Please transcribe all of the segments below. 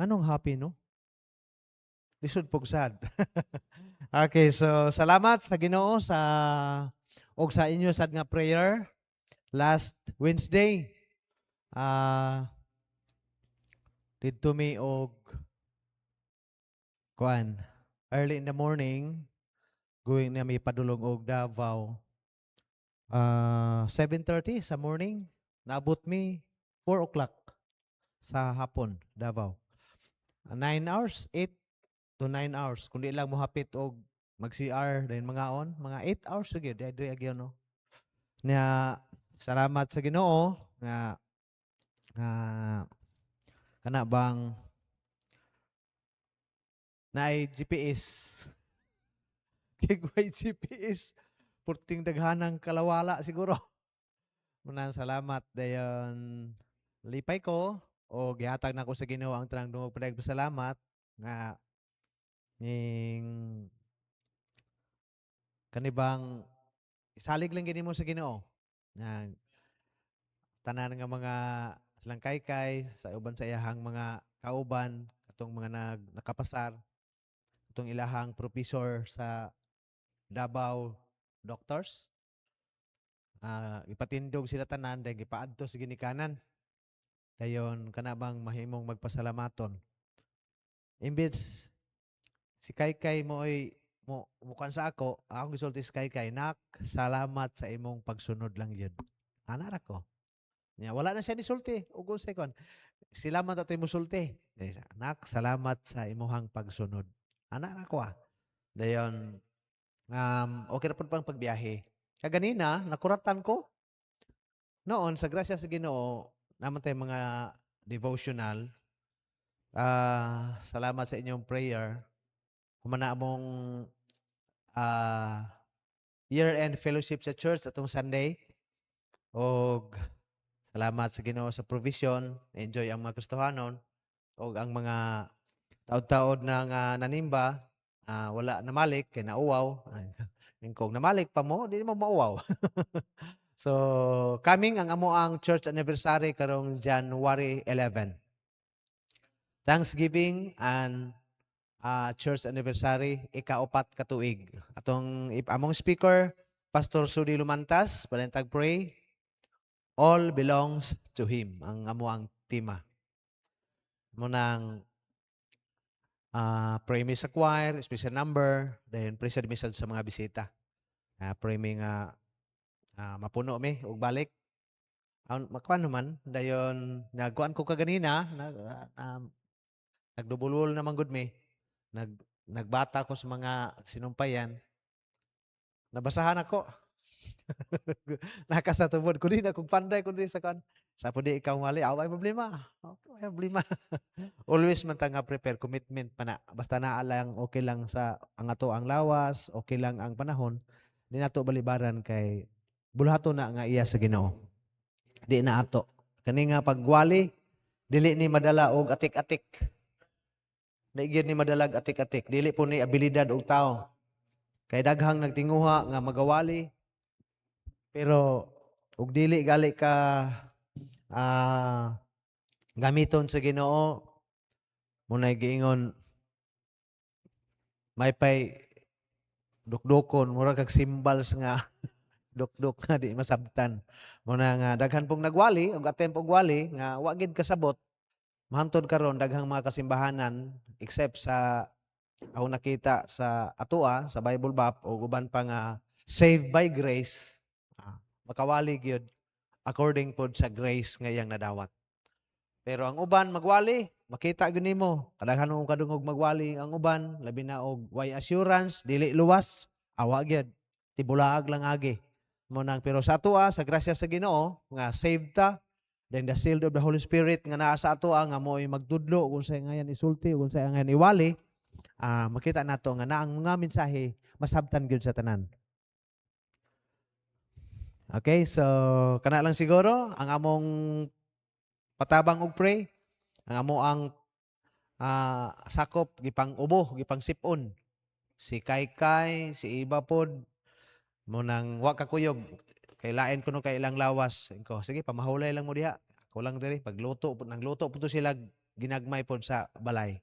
Anong happy, no? Lisod pug sad. Okay, so salamat sa Ginoo sa inyo sad nga prayer last Wednesday. Didto mi og kuan early in the morning going na mi padulong og Davao. 7:30 sa morning naabot mi 4 o'clock sa hapon Davao. 9 hours, 8 to 9 hours kundi lang mohapit og mag-CR then mga 8 hours gyud diri agyon no. Nya salamat sa Ginoo nga kana bang naay GPS. Kay way GPS purting daghanang kalawala siguro. Munang salamat dayon lipay ko o gihatag nako sa Ginoo ang tanang dungog pasalamat nga ning kanibang isalig lang gini mo sa Ginoo. Nga tanan nga mga silang kaykay sa uban sa iyahang mga kauban katong mga nakapasar katong ilahang professor sa Davao Doctors. Ipatindog sila tanan dahil gipaadto sa ginikanan. Dayon kana bang mahimong magpasalamaton. Imbes si Kaykay mo ay mukan sa akong gisulti si Kaykay, nak, salamat sa imong pagsunod lang yun. Ana ra ko. Wala na siya ni sulti. Ug unsay kon. Salamat ato imo sulti. Nak, salamat sa imuhang pagsunod. Ana ra ko. Dayon okay ra pud pang pagbiyahe. Kaganina nakuratan ko noon sa grasya sa Ginoo naman tay mga devotional. Salamat sa inyong prayer. Humana mong year-end fellowship sa church atong Sunday. Og salamat sa Ginoo sa provision. Enjoy ang mga Kristohanon. Og ang mga taod-taod na nga nanimba, wala namalik, kay nauwaw. Kung namalik pa mo, di mo mauwaw. So, coming ang amo ang church anniversary karong January 11. Thanksgiving and church anniversary, ika-4 ka tuig. Among speaker, Pastor Sudi Lumantas, palintag pray, all belongs to Him, ang amo ang tema. Munang pray me sa choir, special number, then pray sa dismissal sa mga bisita. Pray me nga mapuno mi og balik. Makuan naman, dayon nagkuan ko kaganina, nagdubulol naman gud mi. Nagbata ko sa mga sinumpayan. Nabasahan ako. Nakasatubod ko din akong panday ko din sa kan. Sa pudi ikaw mali, away problema. Away problema. Always man ta nga prepare commitment pa na. Basta naa lang okay lang sa ang ato ang lawas, okay lang ang panahon. Di nato balibaran kay bulhato na nga iya sa Ginoo. Di na ato. Kani nga pagwali dili ni madala og atik-atik. Naigid ni madalag atik-atik. Dili po ni abilidad og tao. Kay daghang nagtinguha nga magawali. Pero ug dili gali ka gamiton sa Ginoo, munay giingon may pay dukdukon mura kag symbols nga dukduk nga di masabtan. Muna nga daghan pong nagwali ug attempt og wali nga wa gid kasabot. Mahantod karon daghang mga kasimbahanan except sa ako nakita sa atua sa Bible Bap o uban pa nga saved by grace. Makawali gyud according pod sa grace nga iyang nadawat. Pero ang uban magwali, makita gyud nimo, kadaghan og kadungog magwali ang uban, labi na og way assurance, dili luwas, awa gyud. Tibulaag lang agi. Mo nang pero sa atua sa grasya sa Ginoo nga saved ta, then the sealed of the Holy Spirit nga naa sa atua nga mo'y magtudlo kung sa ngayon isulti kung sa ngayon iwali, makita nato nga na ang mga mensahe masabtan gyud sa tanan. Okay, so kana lang siguro ang among patabang og pray, ang amo ang sakop gipang ubo, gipang sipon. Si Kaykay, si Iba pod mo nang wa kakuyog kay lain kuno kay ilang lawas. Ko sige pamahulay lang mo diha. Ako lang diri pagluto nagluto pud sila ginagmay pod sa balay.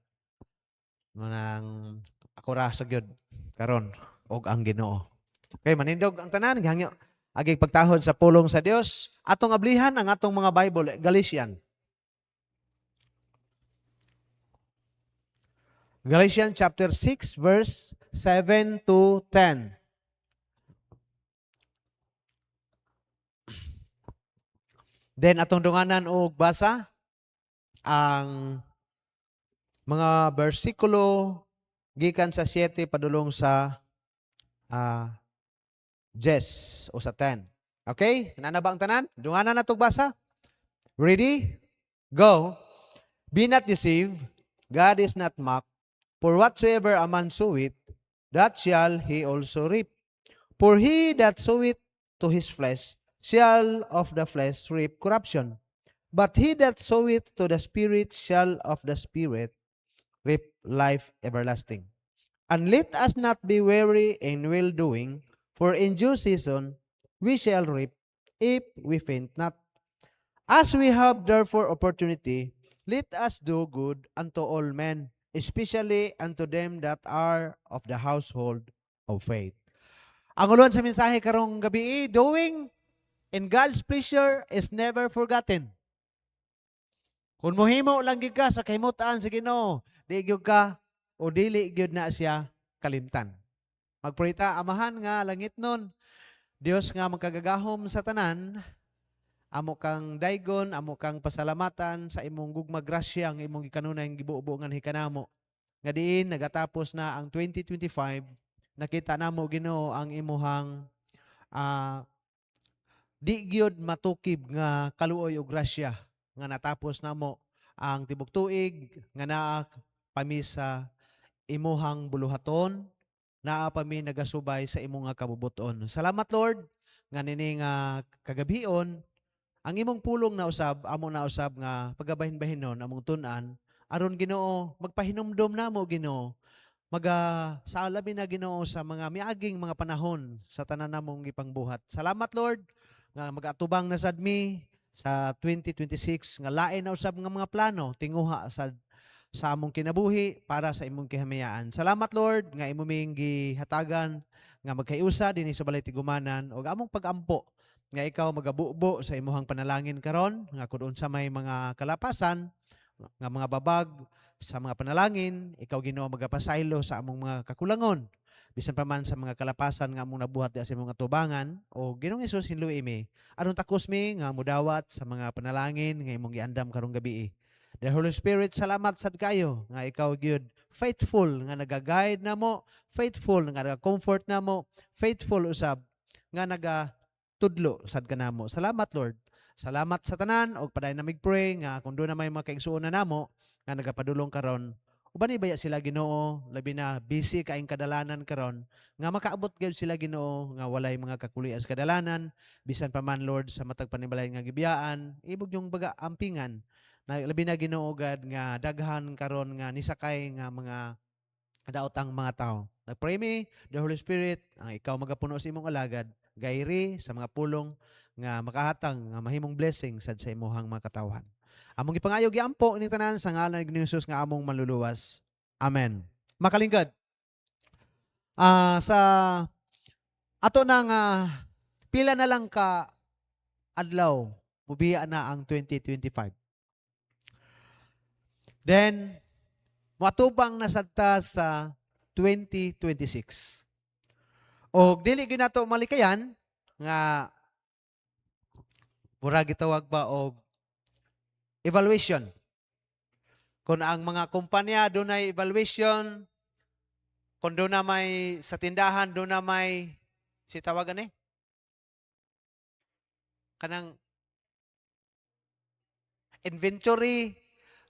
Manang ako ra sa gyud karon og ang Ginoo. Okay, manindog ang tanan gihangyo agig pagtahod sa pulong sa Dios. Atong ablihan ang atong mga Bible, Galatians. Galatians chapter 6 verse 7 to 10. Then atong dunganan og basa ang mga bersikulo gikan sa 7 padulong sa 10 o sa 10. Okay? Nana ba ang tanan? Dunganan na itong basa. Ready? Go. Be not deceived. God is not mocked. For whatsoever a man soweth, that shall he also reap. For he that soweth to his flesh shall of the flesh reap corruption. But he that soweth to the Spirit shall of the Spirit reap life everlasting. And let us not be weary in well-doing, for in due season we shall reap if we faint not. As we have therefore opportunity, let us do good unto all men, especially unto them that are of the household of faith. Ang uluan sa mensahe karong gabi, doing in God's pleasure is never forgotten. Kung mohimo lang gyud ka sa kahimutan sa Ginoo, di gyud ka o dili gyud na siya kalimtan. Magpurita amahan nga langit nun, Dios nga magkagagahom sa tanan, amo kang daygon, amo kang pasalamatan sa imong gugma grasya ang imong gikanunay ang gibuo nga hikanamo. Nga diin nagatapos na ang 2025, nakita namo Ginoo ang imuhang di gyud matukib nga kaluoy og grasya nga natapos namo ang tibok tuig nga naa pami sa imuhang buluhaton, naa pami nagasubay sa imong nga kabubuton. Salamat Lord nga nini nga kagabion ang imong pulong na usab amo na usab nga pagabahin-bahinon among tun-an aron Ginoo magpahinumdom namo Ginoo sa labi na Ginoo sa mga miaging mga panahon sa tanan namong ipangbuhat. Salamat Lord nga mag-atubang na sad mi sa 2026 nga lain na usab nga mga plano tinguha sa among kinabuhi para sa imong kahamayaan. Salamat Lord nga imo ming gihatagan nga magkayusa dinhi sa balay tigumanan ug among pagampo nga ikaw magabubo sa imuhang panalangin karon nga kun unsa may mga kalapasan nga mga babag sa mga panalangin, ikaw Ginoo magapasaylo sa among mga kakulangon. Bisan pa man sa mga kalapasan nga among nabuhat di sa imong atubangan o Ginoong Hesus hinluwi mi. Aron takos mi nga mudawat sa mga panalangin nga imong giandam karong gabi. The Holy Spirit, salamat sad kayo nga ikaw gyud faithful nga naga-guide namo, faithful nga naga-comfort namo, faithful usab nga naga-tudlo sad kanamo. Salamat Lord. Salamat sa tanan og paday na mig-pray nga kun do na may mga kaigsuon na namo nga nagapadulong karon. Uban baya sila Ginoo, labi na busy kaing kadalanan karon nga makaabot gyud sila Ginoo nga walay mga kakulian sa kadalanan bisan pa man Lord sa matag panibalay nga gibiyaan ibog yung baga ampingan na labi na Ginoo gad nga daghan karon nga nisakay nga mga daotang mga tao. Nagpray mi, the Holy Spirit, ang ikaw magapuno sa imong alagad, gayri sa mga pulong nga makahatang nga mahimong blessing sad sa imuhang mga katawhan. Among ipangayo giampo ini tanan sa ngalan ni Jesus nga among manluluwas. Amen. Makalingkod. Sa ato nang pila na lang ka adlaw, mubiya na ang 2025. Then matubang na sadta sa 2026. O dili gyud nato malikayan nga mura gitawag ba og evaluation. Kung ang mga kumpanya doon ay evaluation, kung doon na may sa tindahan, doon na may si tawagan kanang inventory,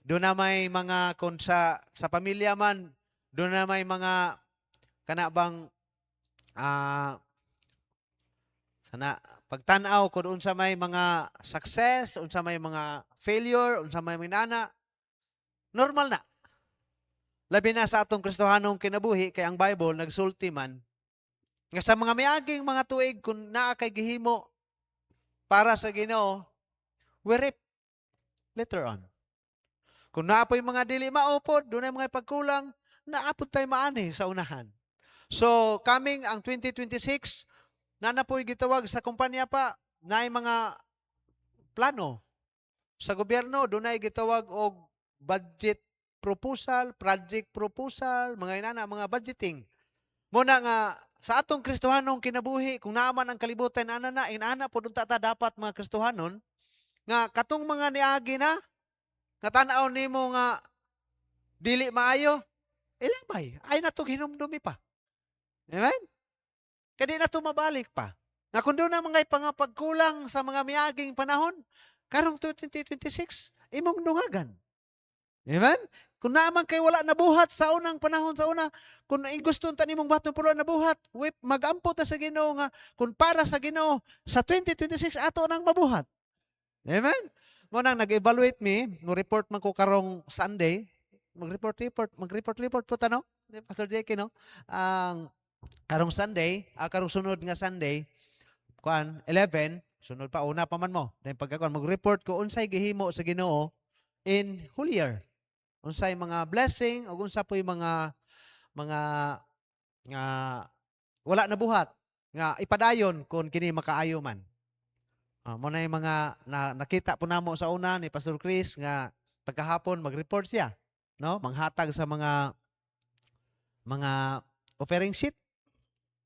doon na may mga kung sa pamilya man, doon na may mga kanabang sana pagtanaw kung unsa may mga success, unsa may mga failure, unsa may minana, normal na. Labi na sa atong Kristohanong kinabuhi kay ang Bible nagsulti man nga sa mga miaging mga tuig kung naa kay gihimo para sa Ginoo, we reap later on. Kung naapoy mga dili maupod, doon ay mga pagkulang, naapod tayo maani sa unahan. So, coming ang 2026, nanapoy gitawag sa kumpanya pa, na mga plano. Sa gobyerno, doon ay gitawag og budget proposal, project proposal, mga inana, mga budgeting. Muna nga, sa atong Kristohanong kinabuhi, kung naaman ang kalibutan, inana po doon dapat mga Kristohanon, nga katong mga niagi na, nga tanaw nimo nga dili maayo, ilabay, ay na to hinumdumi pa. Amen? Kadi na to mabalik pa. Nga kung doon na mga pagkulang sa mga miaging panahon, karong 2026, imong dungagan. Amen? Kung naman kay wala nabuhat sa unang panahon sa una, kung gusto ta nimong batong pulo nabuhat, magampo ta sa Ginoo nga kung para sa Ginoo sa 2026 ato nang mabuhat. Amen? Mo nang nag-evaluate me, mo report man ko karong Sunday, mag-report po tanaw, Pastor JK no. Ang karong Sunday, karong sunod nga Sunday, 11, sunod pa una pa man mo. Then pagkakuan mag-report ko unsay gihimo sa Ginoo in whole year. Unsay mga blessing o unsa po'y mga nga wala na buhat nga ipadayon kung kini makaayo man. Mo na yung mga nakita po namo sa una ni Pastor Chris nga pagkahapon mag-report siya, no? Manghatag sa mga offering sheet,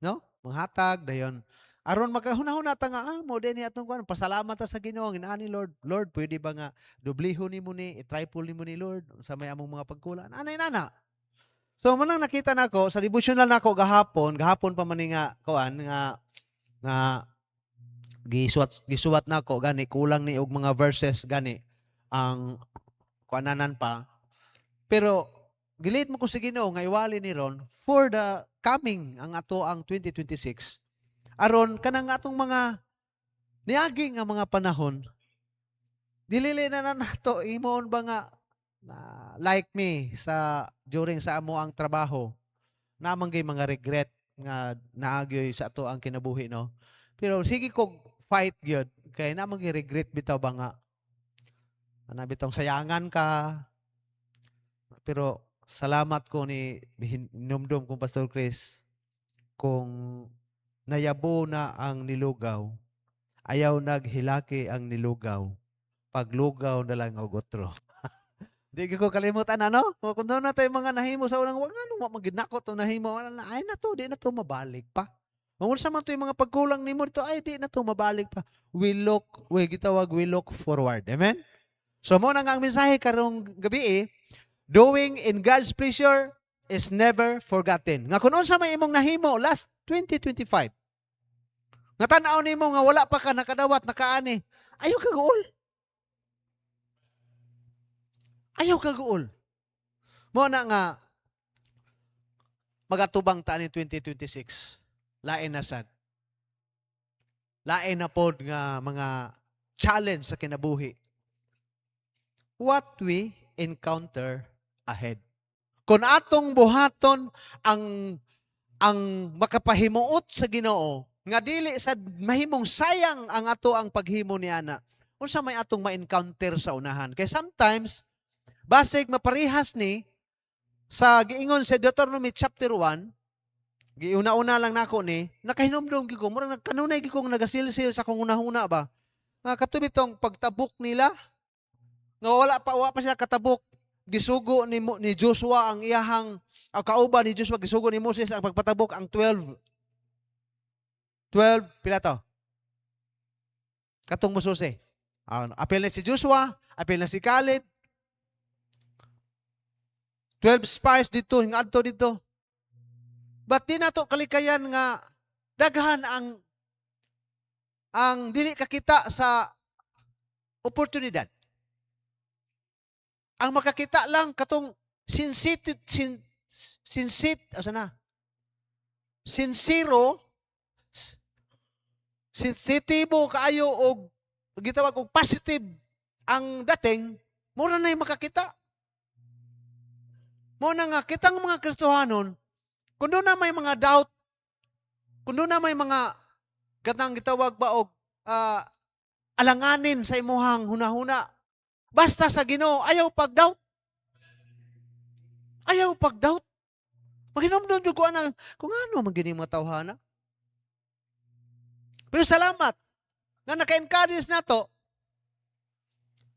no? Manghatag dayon aron makahuna-huna ta nga mo din atong kuan pasalamat ta sa Ginoo inaani Lord pwede ba nga dublihon nimo ni i-triple nimo ni Lord sa may among mga pagkulang anay nana. So mo nang nakita nako sa devotional nako gahapon pa man nga kuan nga gisuwat nako gani kulang ni og mga verses gani ang kuananan pa. Pero gilid mo ko sa Ginoo nga iwali ni ron for the coming ang ato ang 2026 aron kanang atong mga niagi nga mga panahon dili na nato imoon ba nga like me sa during sa amo ang trabaho namang gay mga regret nga naagyoy sa ato ang kinabuhi no. Pero sige ko fight gyud kay namang gay regret bitaw ba nga ana bitong sayangan ka. Pero salamat ko ni hinumdum kong Pastor Chris kung nayabo na ang nilugaw, ayaw naghilaki ang nilugaw, paglugaw na lang og otro. Di ko kalimutan ano? Kung doon na tayo mga nahimo sa unang wag ano maginakot o nahimo ay na to, di na to mabalik pa. Kung sa man to yung mga pagkulang nimo dito ay di na to mabalik pa. We look forward. Amen? So mo na nga ang mensahe karong gabi doing in God's pleasure is never forgotten. Nga kung unsa may imong nahimo last 2025. Nga tan-aw nimo nga wala pa ka nakadawat nakaani. Ayaw ka guol. Ayaw ka guol. Mo na nga magatubang ta ni 2026. Lain na sad. Lain na pod nga mga challenge sa kinabuhi. What we encounter ahead. Kung atong buhaton ang makapahimuot sa Ginoo nga dili sad mahimong sayang ang ato ang paghimo niana. Unsa may atong ma-encounter sa unahan. Kay sometimes basig maparehas ni sa giingon sa Deuteronomy chapter 1, giuna-una lang nako ni nakahinumdum gyud ko murag kanunay gyud kong nagasilsil sa kung una-una ba. Nga katubitong pagtabok nila nga wala pa sila katabok gisugo ni Joshua ang iyahang kauban ni Joshua gisugo ni Moses ang pagpatabok ang 12 pila to katong mususi apil na si Joshua apil na si Caleb 12 spies dito hingadto dito but di nato kalikayan nga daghan ang dili kakita sa oportunidad. Ang makakita lang katong sensitibo kaayo og gitawag og positive ang dating mura na yung makakita. Muna nga kitang mga Kristohanon kung doon na may mga doubt, kung doon na may mga katang gitawag ba og alanganin sa imuhang hunahuna, basta sa Ginoo ayaw pag-doubt. Ayaw pag-doubt. Maghinomdom jud ko ana kung ano man gini mga tawhana. Pero salamat na naka-encourage nato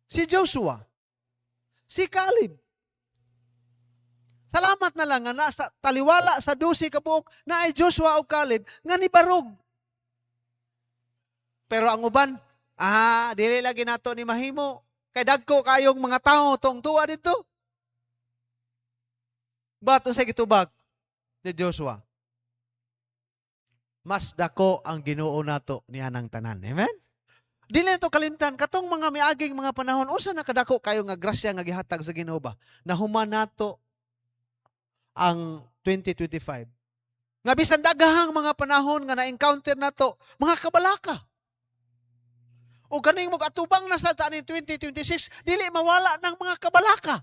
si Joshua, si Caleb. Salamat na lang nga nasa taliwala sa 12 ka buok na ay Joshua o Caleb nga nibarog. Pero ang uban, dili lagi nato ni mahimo. Kay dagko kayong mga tao tong tuwa dito. But unsay gitubag ni Joshua? Mas dako ang Ginoo nato niya ng tanan. Amen? Dili nato kalimtan katong mga miaging mga panahon unsa nakadako kayo nga grasya nga gihatag sa Ginoo ba? Nahuman nato ang 2025. Nga bisan daghang mga panahon nga na-encounter nato, mga kabalaka. O ganing mo atubang na sa taning 2026, dili mawala ng mga kabalaka.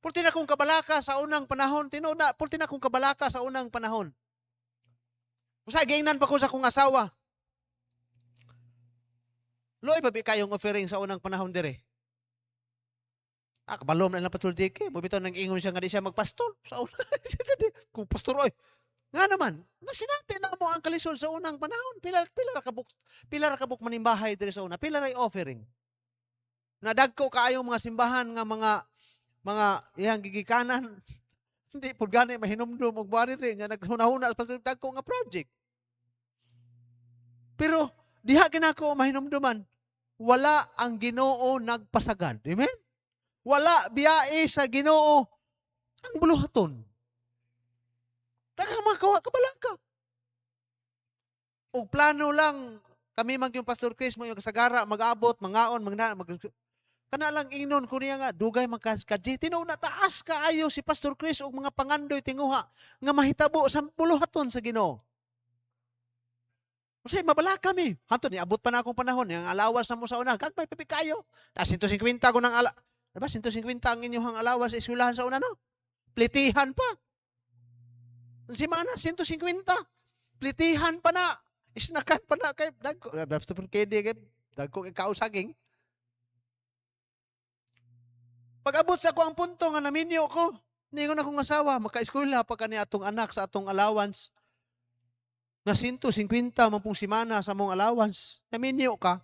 Purti na kong kabalaka sa unang panahon, tinuna, purti na kong kabalaka sa unang panahon. Usay gingnan pa ko sa kong asawa. Loy babi kayong offering sa unang panahon dire. Kabalom na lang Pastor JK. Bumitaw nang ingon siya nga di siya magpastor. Sa una. Kung pastor oy. Nga naman, nasinati na mo ang kalisod sa unang panahon. Pila ra kabuk manimbahay diri sa una. Pila ra offering. Nadagko kaayong mga simbahan nga mga iyang gigikanan. Hindi pud gani mahinumdum og buari rin nga naghunahuna sa dagko nga project. Pero diha kinako mahinumduman. Wala ang Ginoo nagpasagad. Amen? Wala biyae sa Ginoo ang buluhaton. Daghang mga kabalaka. O plano lang kami mag yung Pastor Chris mo yung kasagara mag-abot, mangaon, kana lang ingnon ko niya nga dugay magkadji. Tinuna taas kaayo si Pastor Chris og mga pangandoy tinguha nga mahitabo sa buluhaton sa Ginoo. Kasi mabala kami. Hanto ni abot pa na akong panahon yang alawas na mo sa una. Kagmay pipi kayo. 150 ko nang diba, 150 ang inyong alawas sa eskwelahan sa una, no? Plitihan pa. Si mana, 150. Plitihan pa na. Isnakan pa na. Kay dagko. Dagko kay kausaging. Pag-abot sa ko ang punto nga naminyo ko, ningon akong asawa, maka-eskwela pa kani atong anak sa atong allowance. Na 150 man pong simana sa mong allowance. Naminyo ka.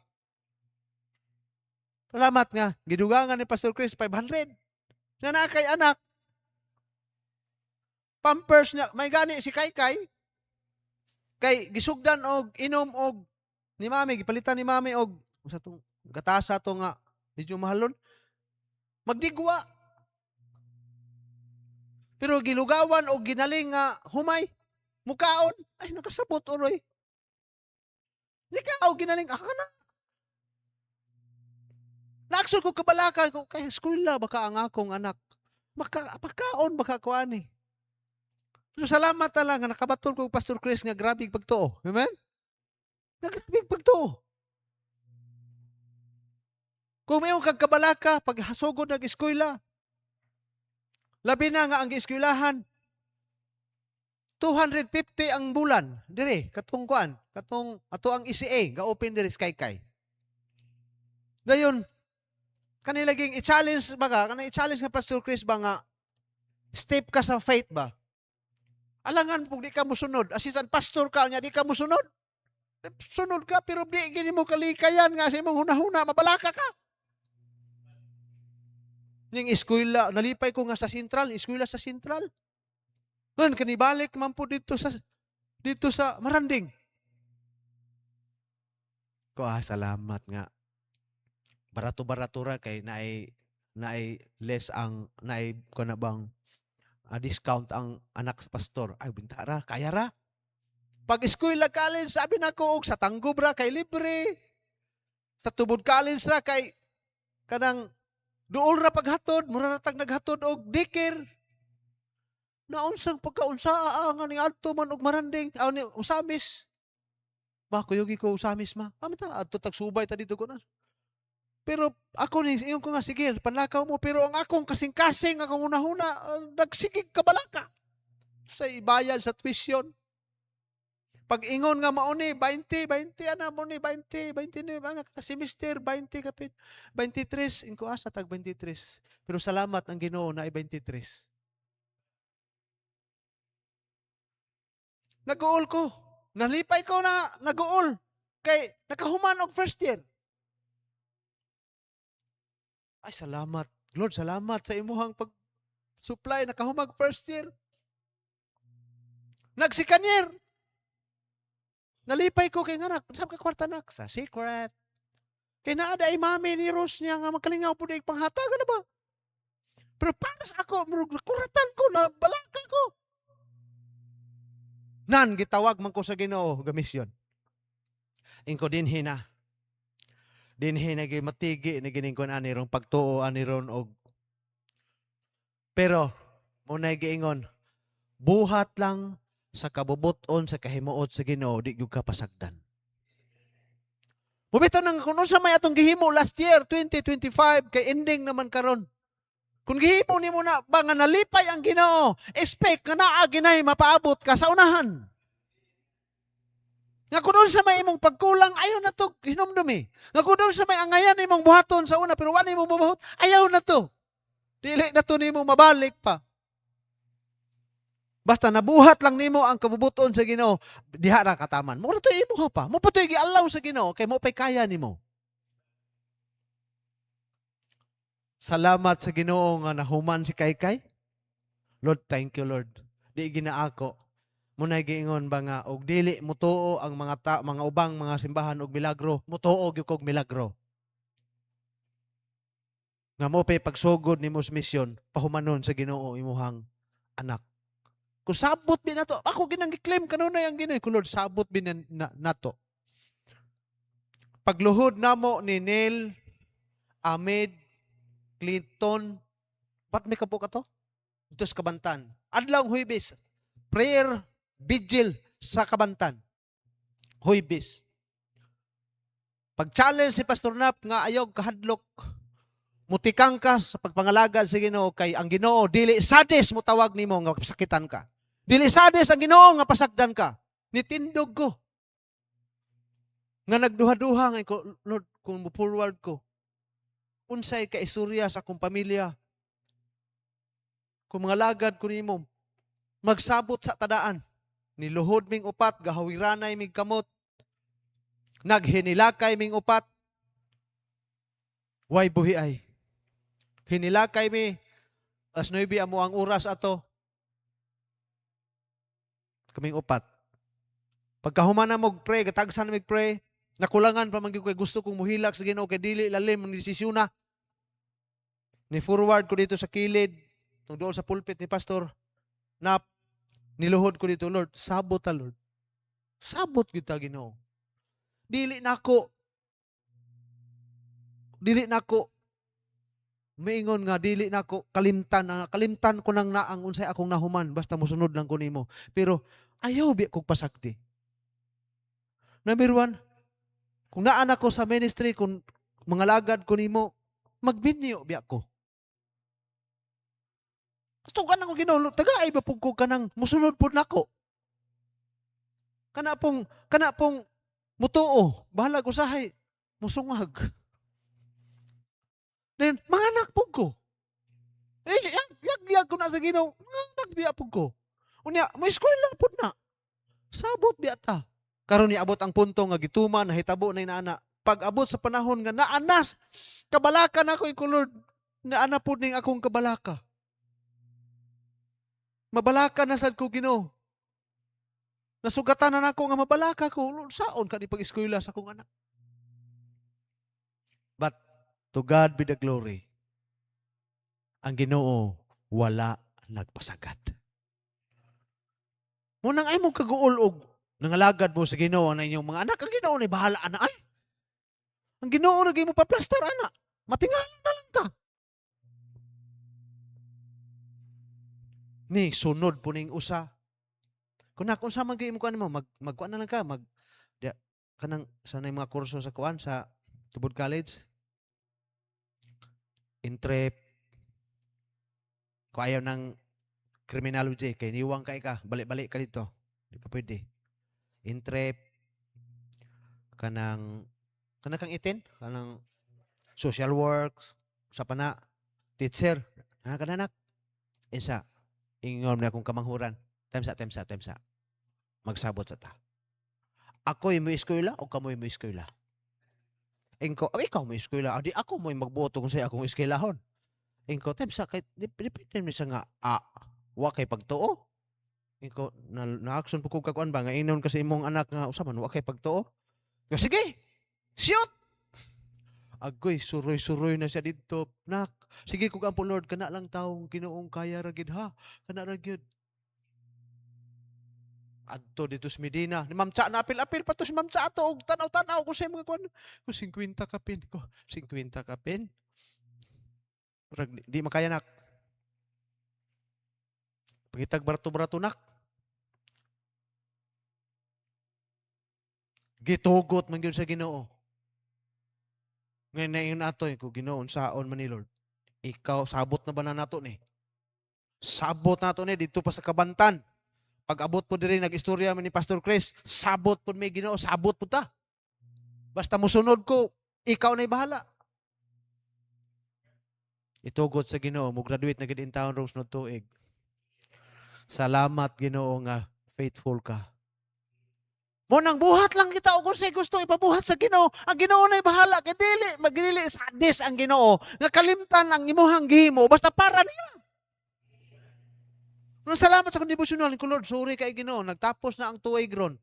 Salamat nga. Gidugangan ni Pastor Chris 500. Na nakay anak. Pampers niya. May gani si Kaykay. Kay gisugdan og inom og ni Mami. Gipalitan ni Mami og sa tong gatasa to nga medyo mahalon. Magdigwa. Pero gilugawan og ginaling nga humay. Mukaon. Ay, nakasabot oroy. Di ka o ginaling ka na. Naaksol ko kabalaka ko kay eskwela baka ang akong anak. Makaon baka kuani. Pero salamat ta lang nga nakabaton ko Pastor Chris nga grabe pagtuo. Amen? Nga grabe pagtuo. Kung mayong kagkabalaka pag hasugod nag eskwela. Labi na nga ang eskwelahan 250 ang bulan. Dire, katong kuan, katong ato ang ECA, ga-open dire sa Kaykay. Dayon, kanilaging i-challenge ba ka? Kanang i-challenge nga Pastor Chris ba nga, step ka sa faith ba? Alangan pag di ka musunod. Asisan pastor ka niya, di ka musunod. Sunod ka, pero di gini mo kalikayan nga sa imong hunahuna, mabalaka ka. Ning eskwela, nalipay ko nga sa Sentral, eskwela sa Sentral. Ngan kanibalik man po dito sa Maranding. Ko salamat nga. Barato-barato ra kay naay less ang naay ko na bang discount ang anak sa pastor. Ay bintara, kaya ra. Pag eskwela college sabi nako og sa Tanggob ra kay libre. Sa Tubod College ra kay kanang duol ra paghatod, mura ra tag naghatod og daycare. Naunsang pagkaunsaa nga ning adto man og Maranding, ni Usamis. Ba kuyugi ko Usamis ma. Amta adto tag subay ta dito ko na. Pero ako ni iyon ko nga sige, panlakaw mo pero ang akong kasing-kasing akong una-una nagsigig kabalaka sa ibayad sa tuition. Pag ingon nga mao ni 20 ana mo ni 20 29 ana ka semester 20 kapit 23 inko asa tag 23. Pero salamat ang Ginoo na ay 23. Nag-uol ko. Nalipay ko na nag-uol. Kay nakahuman og first year. Ay salamat. Lord, salamat sa imuhang pag-supply nakahumag first year. Nag-second year. Nalipay ko kay nganak. Saan ka kwarta nak? Sa secret. Kay naada ay mami ni Rose niya nga makalingaw po na ipanghatag. Ano ba? Pero para sa ako, kuratan ko na balaka ko. Nan, gitawag man ko sa Ginoo, gamisyon. Ingko dinhi na. Dinhi na matigi na gining ko na nirong pagtuo aniron og. Pero, muna'y giingon, buhat lang sa kabubuton sa kahimuot sa Ginoo, di gyud ka pasagdan. Mubitaw nang kung sa may atong gihimo last year, 2025, kay ending naman karon. Kung gihimo nimo na ba nga nalipay ang Ginoo, expect nga naa ginay mapaabot ka sa unahan. Nga kung sa may imong pagkulang, ayaw na to, hinumdumi. Nga kung sa may angayan imong buhaton sa una, pero wala imong mabuhat, ayaw na to. Dili na to nimo mabalik pa. Basta nabuhat lang nimo ang kabubuton sa Ginoo, diha ra kataman. Mo ra to imo pa. Mo pa to gialaw sa Ginoo kay mo pay kaya nimo. Salamat sa Ginoo nga nahuman si Kaykay. Lord, thank you Lord. Di ginaako. Munay giingon ba nga og dili mo tuo ang mga ubang mga simbahan og milagro, mo tuo gyud kog milagro. Nga mo pay pagsugod nimo sa misyon, pahumanon sa Ginoo imuhang anak. Kung sabot bin nato, ako ginang i-claim kanunay ang Ginoo, kung Lord sabot bin nato. Pagluhod namo ni Neil, Ahmed, Clinton, ba't may kapo ka to? Ito sa Kabantan. Adlaw Huwebes, prayer vigil sa Kabantan. Huwebes. Pag-challenge si Pastor Nap nga ayaw kahadlok, mutikang ka sa pagpangalagad sa Ginoo kay ang Ginoo dili sadis mo tawag nimo nga pasakitan ka. Dili sadis ang Ginoo nga pasagdan ka. Nitindog ko. Nga nagduha-duha nga ko, Lord, kung mo-forward ko, unsay kaistorya sa akong pamilya, kung mga lagad ko nimo, magsabot sa tadaan, niluhod ming upat, gahawiranay ming kamot, naghinilakay ming upat, way buhi ay. Hinilakay mi, as 9 amo ang oras ato, kaming upat. Pagkahuman na mag-pray, katagsan na mag-pray, nakulangan pa man gyud kay gusto kong muhilak sa Ginoo kay dili lalim ang desisyon na. Ni forward ko dito sa kilid, doon sa pulpit ni Pastor Nap, niluhod ko dito, Lord, sabot ta Lord. Sabot gyud ta Ginoo. Dili nako maingon nga dili nako kalimtan ko nang naang unsay akong nahuman basta mosunod lang ko nimo. Pero ayaw bi kog pasagdi. Number 1, kung naan ako sa ministry, kung mga lagad ko nimo, magbinyo bi ako. Gusto ka nang Ginoo, tagaay ba pug ko kanang mosunod pud nako. Kana pong mutuo, bahala ko sahay, musungag. Then, mga anak pug ko. Yag ko na sa Ginoo, mga anak biya pug ko. Unya, may eskwela pud na. Sabot biya ta. Karon ni abot ang punto nga gituman, nahitabo na inana. Pag abot sa panahon nga naanas, kabalaka na ako yung Lord, naana pud ning akong kabalaka. Mabalaka na sad ko Ginoo. Nasugatan na nako nga mabalaka ko, Lord, saon ka ni pag-eskwela sa akong anak. But to God be the glory. Ang Ginoo wala nagpasagad. Munang ay mong kaguol og nangalagad mo sa Ginoo na inyong mga anak, ang Ginoo na bahala ana ay. Ang Ginoo ra mo pa-plaster ana. Matingalan na lang ka. Ni sunod po ning usa. Kung sa magay mo kuan mo, magkuan na lang ka, kanang sanay mga kurso sa kuan sa Tubod College. Intrep. Kung ayaw ng criminology, kay niwang ka, balik-balik ka dito. Hindi ka pwede. Intrep, kanang kang itin, kanang social works, sa pana, teacher, anak-anak, isa, ingon na akong kamanghuran, time sa, magsabot sa ta. Ako mo eskwela o kamoy mo eskwela? Ingko, ikaw mo eskwela, adi ako mo magboto kung sa akong eskwelahon. Ingko, time sa, kay, depende mi sa nga, wa kay pagtuo. Ingko, na-action po kong kakuan ba, nga inon kasi imong anak nga, usaman, wa kay pagtuo. Sige, shoot! Agoy, suroy-suroy na siya dito. Nak, sige kung ampo Lord, kana lang taong Ginoong kaya ragid ha. Kana ragyod. Adto dito sa Medina. Ni Ma'am Cha na apil-apil pa to si Ma'am Cha ato og tanaw-tanaw ko sa mga kuan. Ko 50 ka pin ko. 50 ka pin. Murag di makaya nak. Pangitag barato-barato nak. Gitugot man gyud sa Ginoo. Ngayon na yun ato ko Ginoo unsaon man ni Lord. Ikaw sabot na ba na nato ni? Sabot nato ni dito pa sa Kabantan. Pag abot po diri nag-istorya man ni Pastor Chris, sabot po may Ginoo, sabot po ta. Basta musunod ko, ikaw na'y bahala. Itugot sa Ginoo, mo graduate na gid in town rong sunod tuig. Salamat Ginoo nga faithful ka. Mo nang buhat lang kita og unsay gusto ipabuhat sa Ginoo. Ang Ginoo na'y bahala kay dili magdili sadis ang Ginoo nga kalimtan ang imuhang gihimo basta para niya. Nung salamat sa kondibusyonan ko Lord, sorry kay Ginoo, nagtapos na ang tuig ron.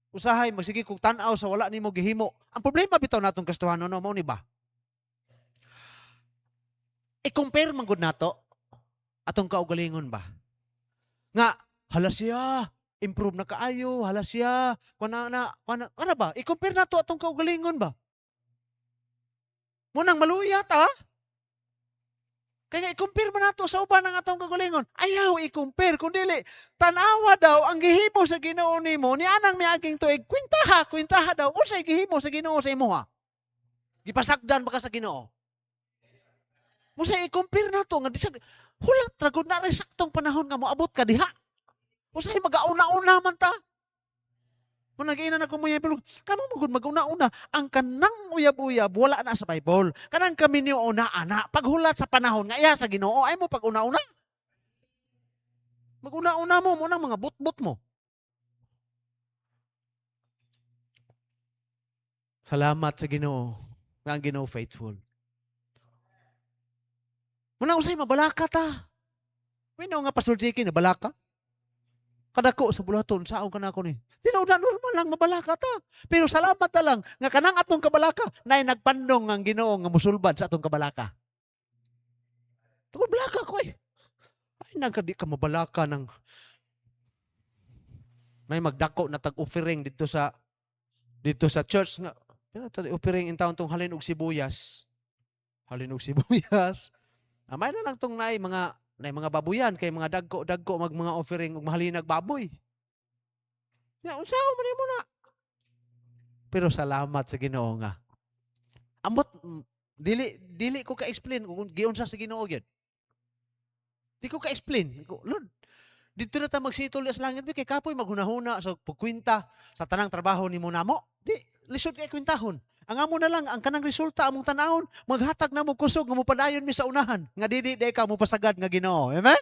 Usahay magsige kog tan-aw sa wala nimo gihimo. Ang problema bitaw natong kastuhanon no mao ni ba? I-compare man gud nato atong kaugalingon ba? Nga hala siya, improve na kaayo, hala siya, kana ba? I-compare nato atong kaugalingon ba? Mo nang maluya ta? Kaya i-compare man nato sa uban ng atong kaugalingon. Ayaw i-compare kun dili tan-awa daw ang gihimo sa Ginoo nimo ni anang miaging tuig kwintaha daw unsay gihimo sa Ginoo sa imuha. Gipasagdan ba ka sa Ginoo? Mo say i-compare nato nga disag hulat ra gud na saktong panahon nga moabot ka diha. Usay magauna-una man ta. Kung nag-iinan ako mo pero kamo mo gud mag-una-una ang kanang uyab-uyab wala na sa Bible. Kanang kami ni una-ana paghulat sa panahon nga iya sa Ginoo ay mo pag-una-una. Mag-una-una mo nang mga butbot mo. Salamat sa Ginoo nga ang Ginoo faithful. Muna usay mabalaka ta. Mino nga Pastor JK na balaka. Kadako sa bulaton saon kana ako ni. Tinaw na normal lang mabalaka ta. Pero salamat ta lang nga kanang atong kabalaka nay nagpandong ang Ginoo nga musulbad sa atong kabalaka. Tungod balaka ko eh. Ay nagkadi ka mabalaka ng may magdako na tag-offering dito sa church nga. Pero tag-offering in town tong halin og sibuyas. Halin og sibuyas. May na lang tong nay mga baboyan kay mga dagko mga offering ug mahalinag baboy. Ya unsaon man mo na. Pero salamat sa Ginoo nga. Ambot dili ko ka-explain kung giunsa sa Ginoo gyud. Di ko ka-explain. Lord, dito na ta magsitol sa langit kay kapoy maghunahuna sa pagkwenta sa tanang trabaho nimo namo. Di lisod kay kwintahon. Ang amo na lang ang kanang resulta among tanawon maghatag na mo kusog nga mo padayon mi sa unahan nga dili ka mo pasagad nga Ginoo. Amen?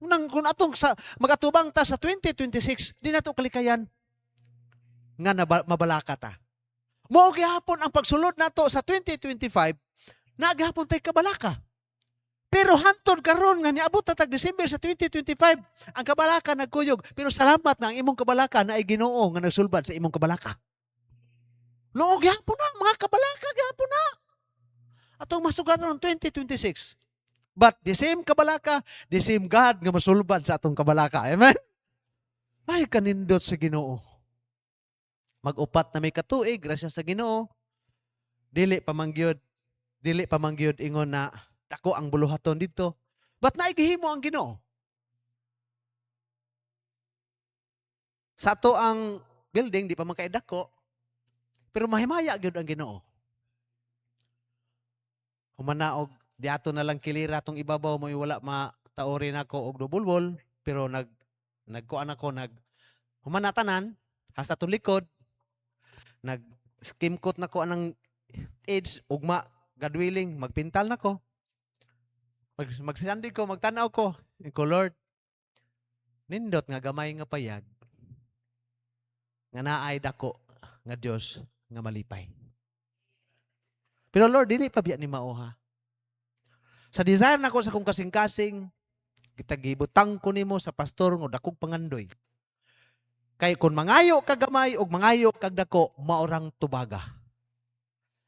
Nang kung atong sa magatubang ta sa 2026 di nato kalikayan nga mabalaka ta. Mao gihapon ang pagsulod nato sa 2025 na gihapon tay kabalaka. Pero hantod karon nga niabot ta tag December sa 2025 ang kabalaka nagkuyog pero salamat na ang imong kabalaka na ay Ginoo nga nagsulbad sa imong kabalaka. Noong gihapon na, mga kabalaka gihapon na. Atong masugatan ng 2026. But the same kabalaka, the same God nga masulbad sa atong kabalaka. Amen? Ay, kanindot sa Ginoo. Mag-upat na may katuig, grasya sa Ginoo. Dili pamangyod ingon na dako ang buluhaton dito. But naigihimo ang Ginoo. Sa ato ang building, di pa man kay dako, pero mahimaya gyud ang Ginoo. Humanaog di ato na lang kilira tong ibabaw mo wala mataorin ako og dubulbol pero nagkuan ako Human na tanan, hasta to likod, nag-skimcoat na ko anang age, ugma, gadwiling, magpintal na ko. Magsandi ko, magtanaw ko. Ko, Lord, nindot nga gamay nga payag, nga naay dako, nga Diyos, nga malipay. Pero Lord, dili pa biya ni mauha. Sa desire nako sa kong kasing-kasing, kita gibutang ko nimo sa pastor ngo dakog pangandoy. Kay kung mangayo kag gamay ug mangayo kag dako, maorang tubaga.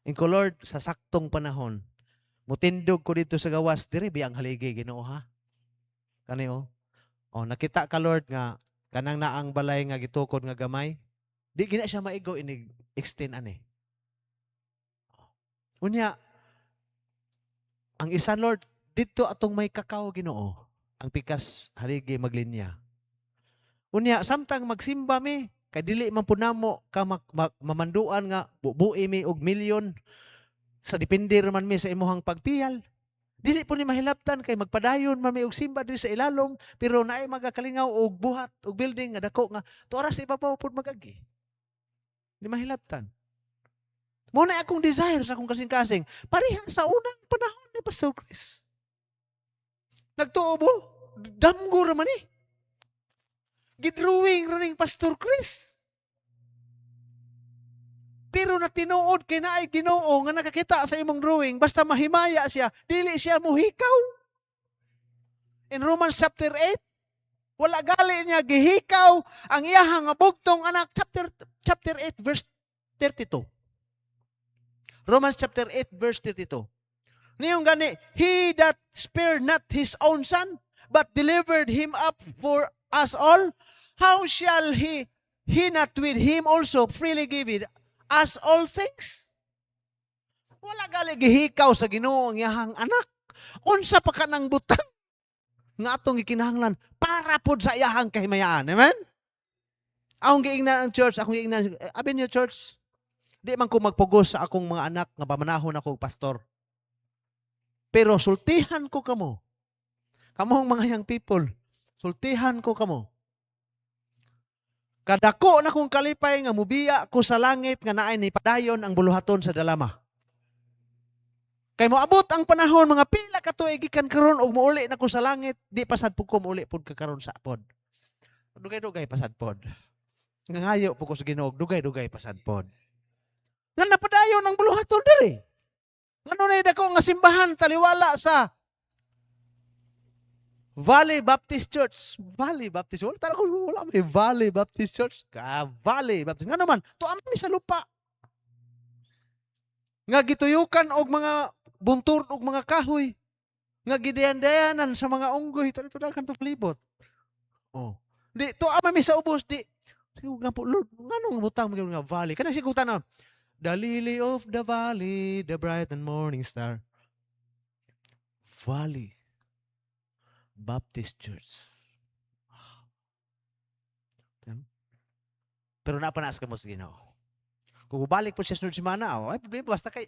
Inko Lord, sa saktong panahon, mutindog ko dito sa gawas, diri biyang haligi Ginoo ha. Kani oh, nakita ka Lord nga kanang naang balay nga gitukod nga gamay, di gina siya maigo inig extend ani. Unya, ang isa Lord, dito atong may kakao Ginoo, ang pikas haligi maglinya. Unya, samtang magsimba mi, kay dili man po namo ka mamanduan nga bubuhi mi og milyon sa depende man mi sa imuhang pagpiyal. Dili po ni mahilaptan kay magpadayon man mi og simba diri sa ilalom, pero naay magakalingaw og buhat og building nga dako nga tuara sa ibabaw pud magagi. Di mahilaptan. Mo na akong desire sa akong kasing-kasing, pareha sa unang panahon ni Pastor Chris. Nagtuo mo, damgo ra man ni. Gidrawing running Pastor Chris. Pero na tinuod kay naay Ginoo nga nakakita sa imong drawing, basta mahimaya siya, dili siya muhikaw. In Romans chapter 8, wala gali niya gihikaw ang iyahang nga bugtong anak, chapter 8 verse 32. Romans chapter 8 verse 32. Niyong gani, he that spared not his own son, but delivered him up for us all, how shall he not with him also freely give it us all things? Wala gali gihikaw sa Ginoo ang iyahang anak. Unsa pa ka nang butang nga atong gikinahanglan para pod sa iyahang kahimayaan. Amen? Akong giingnan ang church, akong giingnan, abi niyo church, di man ko magpugos sa akong mga anak nga pamanahon ako pastor. Pero sultihan ko kamo. Kamong mga young people, sultihan ko kamo. Kadako na kong kalipay nga mubiya ko sa langit nga naay ni padayon ang buluhaton sa dalama. Kay moabot ang panahon mga pila ka tuig gikan karon og muuli na ko sa langit, di pasad pud ko muuli pud ka karon sa pod. Dugay-dugay pasad pod. Ngayo po ko sa Ginoo, dugay-dugay pasad pod. Nga napadayon ang buluhaton diri. Ano na dako nga simbahan taliwala sa Valley Baptist Church. Valley Baptist. Wala may Valley Baptist Church. Valley Baptist. Nga naman, tuam mi sa lupa. Nga gituyukan og mga buntur og mga kahoy. Nga gidayan-dayanan sa mga unggoy. Ito dagan to palibot. Oh. Di, tuam mi sa ubos. Di, nga po, Lord, nga nung butang mga valley. Kanang sigutan na, the lily of the valley, the bright and morning star. Valley Baptist Church. Pero napanas ka mo sa Ginoo. Kung balik po siya sunod semana, ay problema, basta kay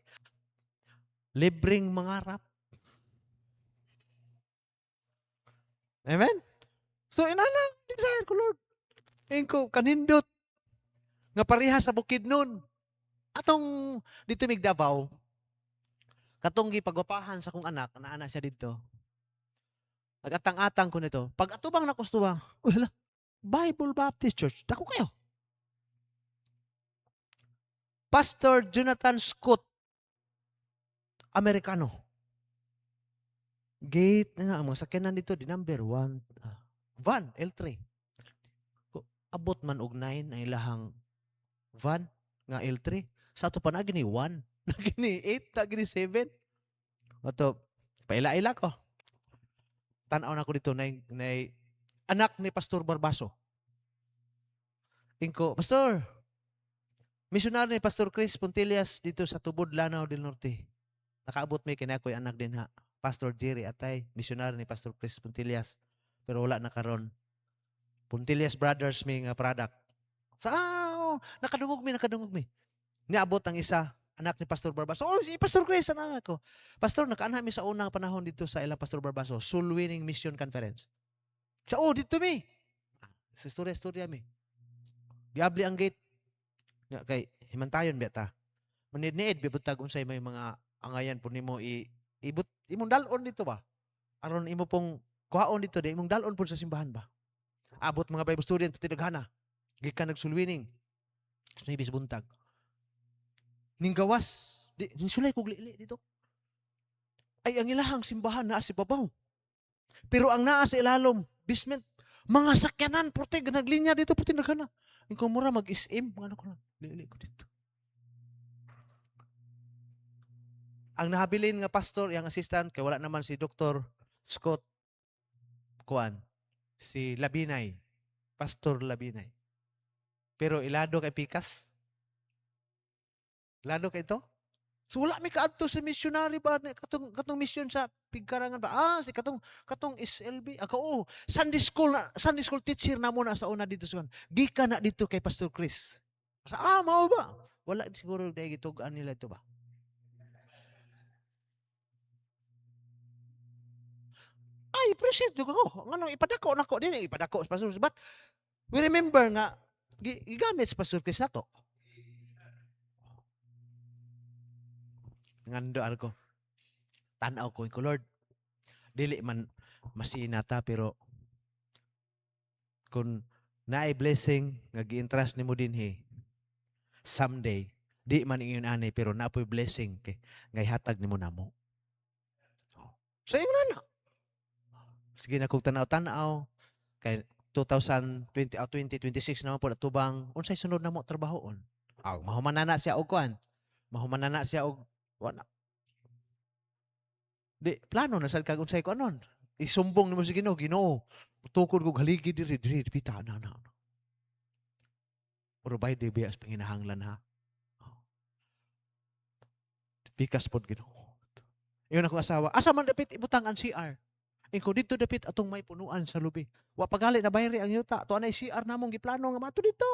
libreng mangarap. Amen? So, inanang desire ko, Lord. Ko kanindot nga pareha sa bukid nun. Atong dito mig Davao, katong gipagwapahan sa kong anak, na siya dito. Nag-atang-atang ko nito. Pag atubang na kustuwa, wala, Bible Baptist Church, dako kayo. Pastor Jonathan Scott, Amerikano. Gate, ang mga sakyanan dito, di number 1, van, L3. Abot man og 9 ang ilahang van nga L3. Sa ato pa na gini 1, na gini 8, na gini 7. Ato, paila-ila ko. Tanaw na ko dito na anak ni Pastor Barbaso. Ingko, Pastor, missionary ni Pastor Chris Puntillas dito sa Tubod, Lanao del Norte. Nakaabot may kinakoy anak din ha. Pastor Jerry Atay, missionary ni Pastor Chris Puntillas. Pero wala na karon. Puntillas Brothers may nga product. Nakadungog mi. Niabot ang isa, anak ni Pastor Barbaso. Oh, si Pastor Chris, anak ko. Pastor, nakaana mi sa unang panahon dito sa ilang Pastor Barbaso, Soul Winning Mission Conference. Dito mi. Sa istorya mi. Giabli ang gate. Nga kay himantayon biya ta. Manid-niid bibutag unsay may mga angayan po nimo ibut imong dalon dito ba? Aron imo pong kuhaon dito di imong dalon po sa simbahan ba? Abot mga Bible student tinaghana. Gikan nagsulwining. Sunibis buntag. Ning gawas, di sulay kog lili dito. Ay ang ilahang simbahan naa sa babaw. Pero ang naa sa ilalom, basement, mga sakyanan puti naglinya dito puti naghana. Ikaw mura mag-SM, ano ko na, lili ko dito. Ang nahabilin nga pastor, yung assistant, kay wala naman si Dr. Scott Kuan, si Labinay, Pastor Labinay. Pero ilado kay Pikas. Ilado kay ito. So wala mi kaadto sa missionary ba katong mission sa pigkarangan ba? Si katong SLB. Ako Sunday school teacher na mo na sa una dito sa gikan na dito kay Pastor Chris. Mao ba? Wala siguro dahil gitugaan nila ito ba? Ay, appreciate ko. Ngano ipadako nako dinhi ipadako sa Pastor. But we remember nga gigamit sa Pastor Chris nato. Ngando ko. Tanaw ko Lord. Dili man masinata pero kung naay blessing nga gi-entrust nimo dinhi someday di man ingon ani pero napoy blessing kay ngay hatag nimo namo. So ingon na. Sige na kog tanaw-tanaw kay 2020 o 2026 naman po natubang unsay sunod namo trabahoon. Mahuman na siya og kuan. Mahuman na siya og wala. Di plano na sad kag unsay kuanon. Isumbong nimo sa Ginoo. Tukod kog haligi diri pita na. Pero by the way as panginahanglan ha. Pikas pod Ginoo. Iyon akong asawa. Asa man dapit ibutang ang CR. Ingko dito dapit atong may punuan sa lubi. Wa pagali na bayri ang yuta. To anay CR namong giplano nga mato dito.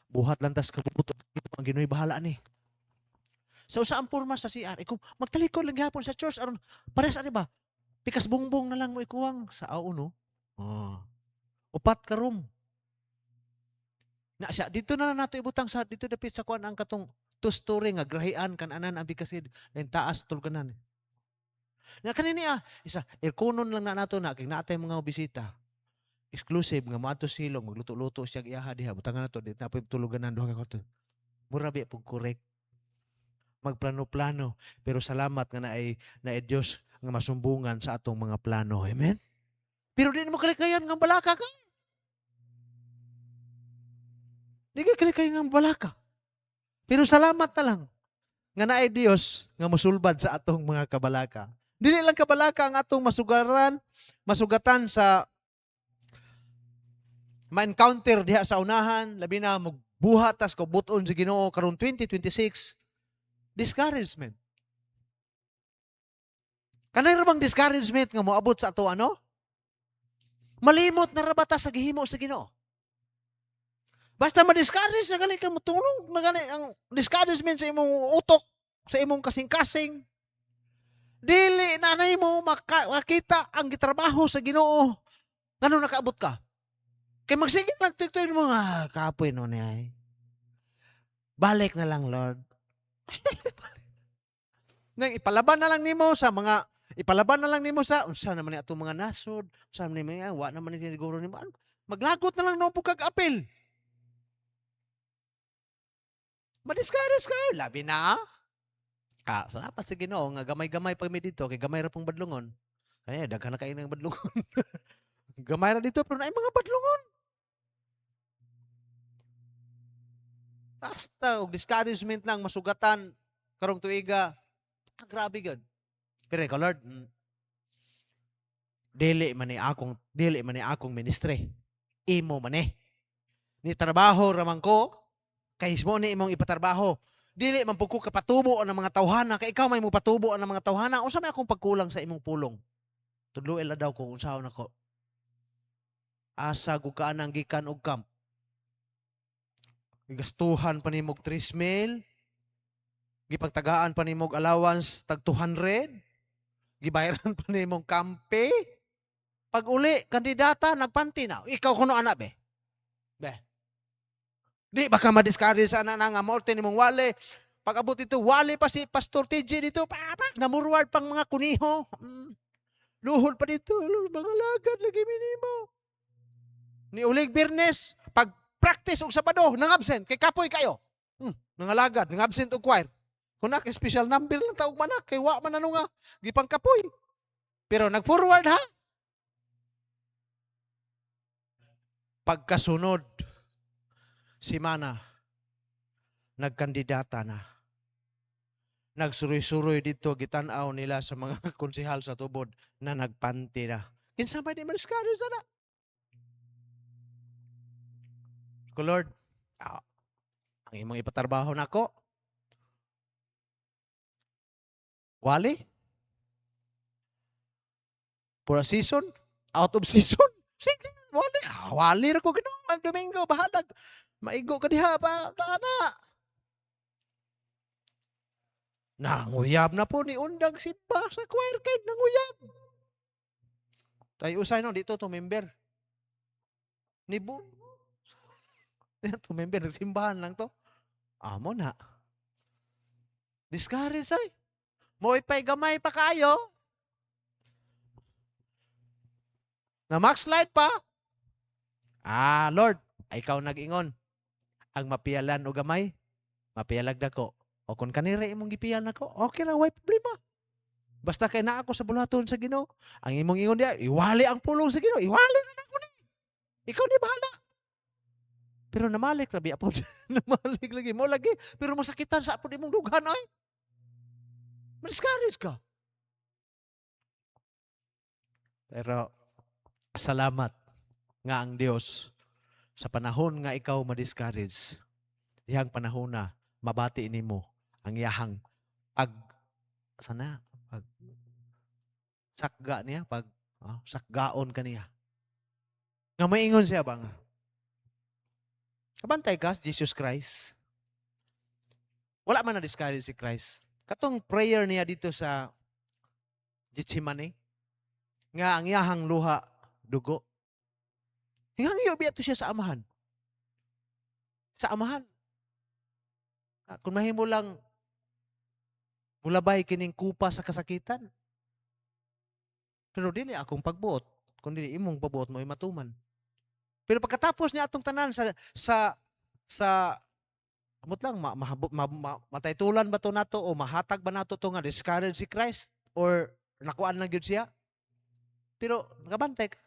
Buhat lantas kabubuto ang Ginoo'y bahala ni. So saan porma sa CR? Kung magtalikod lang gihapon sa church aron pares ani ba? Pikas bungbong na lang mo ikuwang sa no. Upat ka room. Na siya dito na nato ibutang sa dito dapit sa kuan ang katong two-story nga grahian kan anan ang bikasid len taas tulganan. Na kanini isa airconon lang na nato na kay naatay mga bisita. Exclusive nga maadto silong magluto-luto siya iyaha diha butangan nato dito na tuluganan duha ka kwarto. Mura bi pug correct. Magplano-plano pero salamat nga naay Dios nga masumbungan sa atong mga plano. Amen. Pero di mo kalikayan nga balaka ka. Di ka kalikayan nga balaka. Pero salamat na lang nga naay Dios nga mosulbad sa atong mga kabalaka. Dili lang kabalaka ang atong masugatan sa ma-encounter diha sa unahan, labi na magbuhat tas buton sa Ginoo karon 2026. Discouragement. Kanay ra bang discouragement nga moabot sa ato ano? Malimot na rabata sa gihimo sa Ginoo. Basta ma-discourage na gani ka mutulong na gani ang discouragement sa imong utok, sa imong kasing-kasing. Dili na mo makita ang gitrabaho sa Ginoo. Ngano nakaabot ka? Kay magsige lang tiktok mo kapoy no ni ay. Balik na lang Lord. Nang ipalaban na lang nimo sa unsa naman ni atong mga nasod, unsa naman ni wa naman ni siguro nimo. Maglagot na lang no pug kag apel. Ma-discourage ka, labi na. Salamat sa Ginoo nga gamay-gamay pa mi dito kay gamay ra pong badlungon. Kaya daghan na kay ng badlungon. Gamay ra dito pero naay mga badlungon. Basta og discouragement lang masugatan karong tuiga. Grabe gud. Pero ikaw Lord, dili man ni akong ministry. Imo man ni trabaho raman ko kay mo ni imong ipatrabaho. Dili man pud ko kapatubo ang mga tawhana kay ikaw may mo patubo ang mga tawhana. Unsa may akong pagkulang sa imong pulong? Tudloel na daw ko unsaon nako. Asa gud ka anang gikan og camp. Gigastuhan pa nimog 3,000. Gipagtagaan pa nimog allowance tag 200. Gibayaran pa nimong kampe. Pag uli, kandidata, nagpanty na. Ikaw kuno anak, be. Be. Di baka ma-discourage sa anak nga morte ni mong wali. Pag abot ito, wali pa si Pastor TJ dito. Namurward pang mga kuniho. Luhol pa dito. Mga lagad lagi minimo. Ni ulig Birnes, pag practice og Sabado, nang absent, kay kapoy kayo. Nangalagad, nang absent og choir. Kung na, special number lang taog manak, kay wa man ano nga, gipang kapoy. Pero nag-forward ha. Pagkasunod, si Mana, nagkandidata na. Nagsuroy-suroy dito, gitanaw nila sa mga konsehal sa tubod na nagpanti na. Kinsa ba di mariskado sana? Ko Lord, ang imong ipatrabaho nako. Wali? For a season? Out of season? Sige, wali. Wali ra ko ginoon Domingo, bahalag. Maigo ka diha pa, na. Nanguyab na po ni undang simba sa choir kay nanguyab. Tayo usay no dito to member. Ni Bu. To member nagsimbahan lang to. Amo na. Discourage ay. Mo ipay gamay pa kayo. Na max slide pa. Lord, ikaw nag-ingon. Ang mapiyalan o gamay, mapiyalag dako. O kung kanira imong gipiyal nako, okay ra, way problema. Basta kay naa ako sa bulaton sa Ginoo. Ang imong ingon diya, iwali ang pulong sa Ginoo. Iwali ra nako ni. Ikaw ni bahala. Pero namalik ra biya po. Namalik lagi mo lagi, pero masakitan sa apod imong dughan ay. Discourage ka. Pero salamat nga ang Dios sa panahon nga ikaw ma-discourage. Dihang panahon na mabati nimo ang iyahang pag sakga niya, sakgaon kaniya. Nga maingon siya ba nga? Kabantay ka, Jesus Christ. Wala man na-discourage si Christ. Katong prayer niya dito sa Gethsemane, nga ang iyahang luha, dugo. Hingang iyo biya to siya sa amahan. Sa amahan. Kung mahimo lang mulabay kining kupa sa kasakitan. Pero dili akong pagbuot, kundi imong pabuot mo ay matuman. Pero pagkatapos niya atong tanan sa amot lang mataytulan ba to nato o mahatag ba nato to nga discourage si Christ or nakuan lang gyud siya. Pero nakabantay ka.